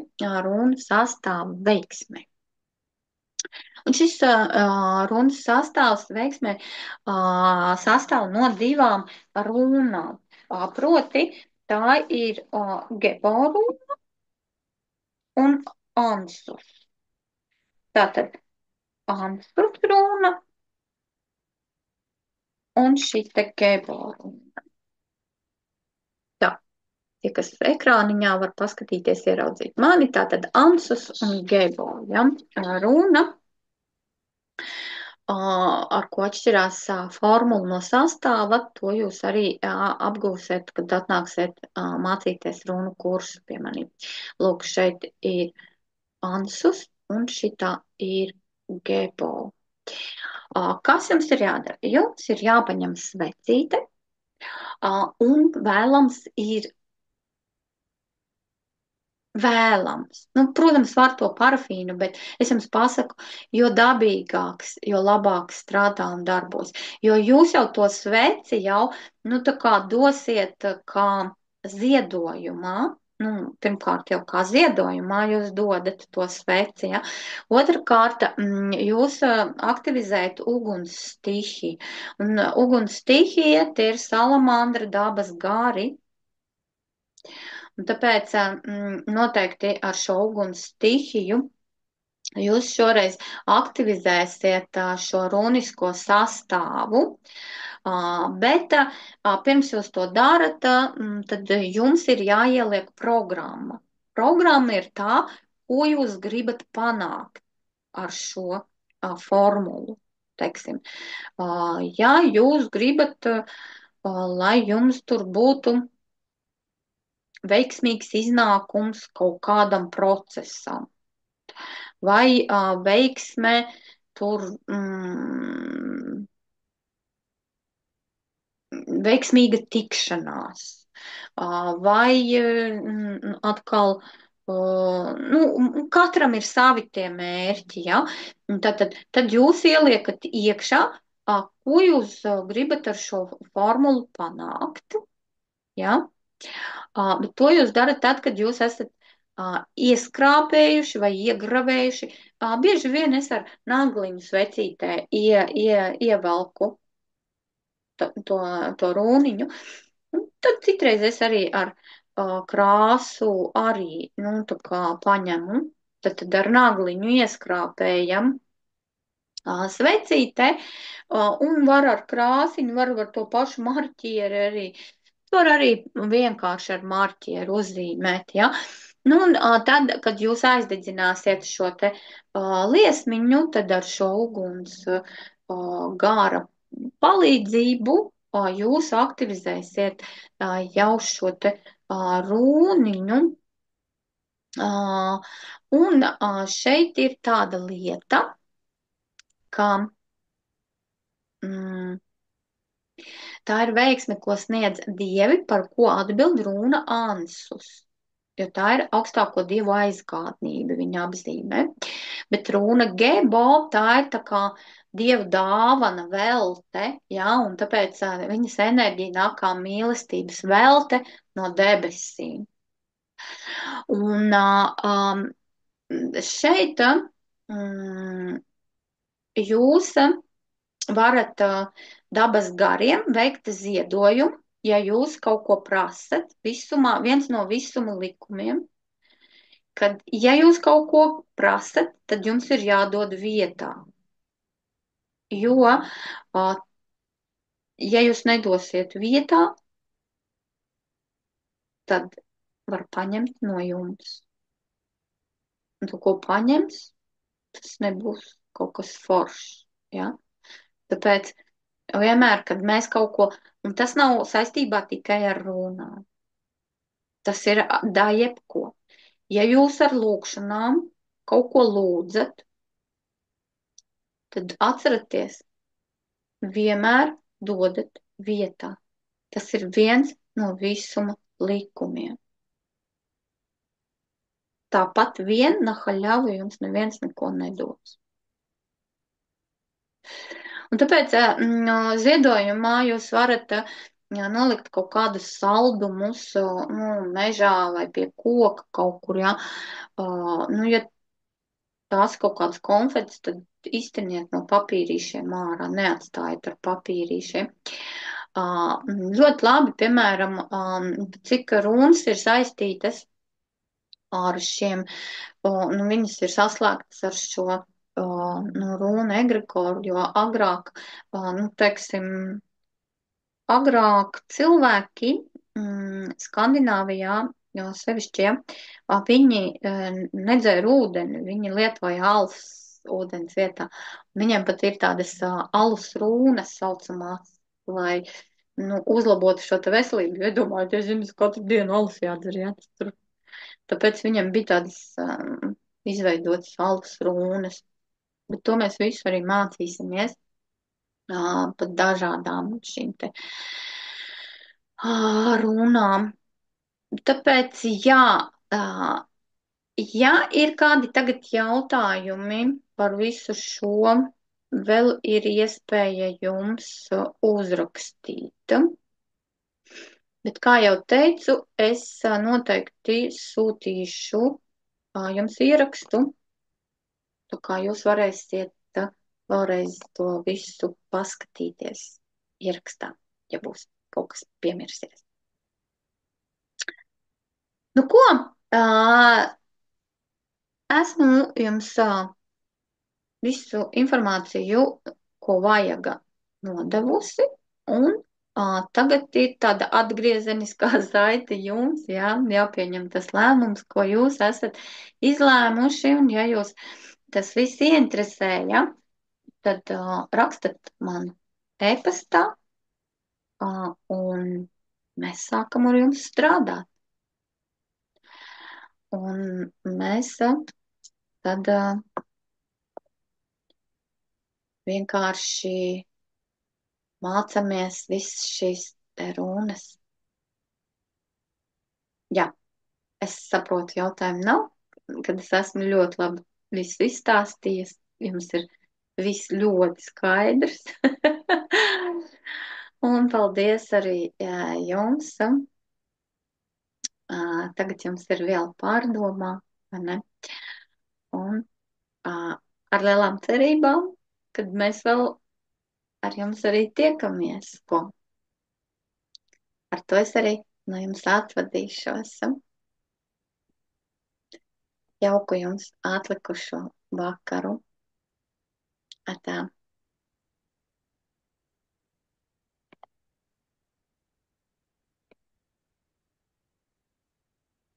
runas sastāva veiksmē. Un šis runas sastāvs veiksmē sastāv no 2 runām. Proti, tā ir Gebo runa un Ansus. Tātad Ansus runa un šī te Gebo runa. Tā, tie, kas ekrāniņā var paskatīties, ieraudzīt mani, tātad Ansus un Gebo, ja, runa. Ar ko atšķirās formula no sastāva, to jūs arī apgūsiet, kad atnāksiet mācīties runu kursu pie maniem. Lūk, šeit ir Ansus un šitā ir Gebo. Kas jums ir jādara? Jums ir jāpaņem svecīte un vēlams. Nu, protams, var to parafīnu, bet es jums pasaku, jo dabīgāks, jo labāk strādā un darbos. Jo jūs jau to sveci jau, nu, tā kā dosiet kā ziedojumā. Nu, pirmkārt, jau kā ziedojumā jūs dodat to sveci, ja. Otrakārt, jūs aktivizējat uguns stihiju. Un uguns stihija tie ir salamandra dabas gari. Un tāpēc noteikti ar šo uguns stihiju jūs šoreiz aktivizēsiet šo runisko sastāvu, bet pirms jūs to darat, tad jums ir jāieliek programma. Programma ir tā, ko jūs gribat panākt ar šo formulu, teiksim. Ja jūs gribat, lai jums tur būtu veiksmīgs iznākums kaut kādam procesam, vai veiksme tur veiksmīga tikšanās, vai atkal, nu, katram ir savi tie mērķi, ja? Tad jūs ieliekat iekšā, ko jūs gribat ar šo formulu panākt, ja? Bet to jūs darat tad, kad jūs esat ieskrāpējuši vai iegravējuši. Bieži vien es ar nagliņu svecītē ievelku to rūniņu. Un tad citreiz es arī ar krāsu arī, nu, tā kā paņemu. Tad ar nagliņu ieskrāpējam svecītē un var ar krāsiņu, var to pašu marķieri arī. Var arī vienkārši ar marķieru uzzīmēt, ja. Nu, un tad, kad jūs aizdedzināsiet šo te liesmiņu, tad ar šo uguns gāra palīdzību jūs aktivizēsiet jau šo te rūniņu. Un šeit ir tāda lieta, ka tā ir veiksme, ko sniedz dievi, par ko atbild runa Ansus. Jo tā ir augstāko dievu aizgādnība, viņa apzīmē. Bet runa Gebo, tā ir tā kā dievu dāvana velte, ja, un tāpēc viņas enerģija nāk kā mīlestības velte no debesīm. Un šeit jūs varat dabas gariem veikt ziedojumu, ja jūs kaut ko prasat. Visumā, viens no visuma likumiem, kad, ja jūs kaut ko prasat, tad jums ir jādod vietā. Jo, ja jūs nedosiet vietā, tad var paņemt no jums. Un to, ko paņems, tas nebūs kaut kas foršs. Ja? Tāpēc vienmēr, kad mēs kaut ko, un tas nav saistībā tikai ar runām, tas ir da jebko. Ja jūs ar lūkšanām kaut ko lūdzat, tad atcerieties, vienmēr dodat vietā. Tas ir viens no visuma likumiem. Tāpat vien na haļavu jums neviens neko nedos. Un tāpēc ziedojumā jūs varat nolikt kaut kādus saldumus mežā vai pie koka kaut kur, ja. Nu, ja tās kaut kādas konfetes, tad izteniet no papīrīšiem ārā, neatstājiet ar papīrīšiem. Ļoti labi, piemēram, cik runas ir saistītas ar šiem, nu, viņas ir saslēgtas ar šo, nu, runu egregoru, jo agrāk, nu, teiksim, agrāk cilvēki Skandināvijā, jo sevišķi, ja, viņi nedzēra ūdeni, viņi lietoja alus ūdens vietā. Viņiem pat ir tādas alus rūnas saucamās, lai, nu, uzlabotu šo te veselību. Iedomājieties, jums katru dienu alus jādzer, ja, tur. Tāpēc viņam bija tādas izveidotas alus rūnas. Bet to mēs visu arī mācīsimies pat dažādām šīm te runām. Tāpēc, jā, ja ir kādi tagad jautājumi par visu šo, vēl ir iespēja jums uzrakstīt. Bet, kā jau teicu, es noteikti sūtīšu jums ierakstu, tā kā jūs varēsiet vēlreiz to visu paskatīties ierakstā, ja būs kaut kas piemirsies. Nu ko, esmu jums visu informāciju, ko vajag, nodevusi, un tagad ir tāda atgriezeniskā saite jums, jā, jāpieņem tas lēmums, ko jūs esat izlēmuši, un ja jūs tas viss ieinteresē, ja, tad rakstat man e-pastā, un mēs sākam ar jums strādāt. Un mēs tad vienkārši mācāmies visas šīs te runas. Jā, es saprotu, jautājumu nav, kad es esmu ļoti labi visu izstāstījis. Jums ir viss ļoti skaidrs. Un paldies arī jums. Tagad jums ir viela pārdomā, vai ne? Un ar lielām cerībām, kad mēs vēl ar jums arī tiekamies. Ko? Ar to es arī no jums atvadīšos. Jauku jums atlikušo vakaru. Atā.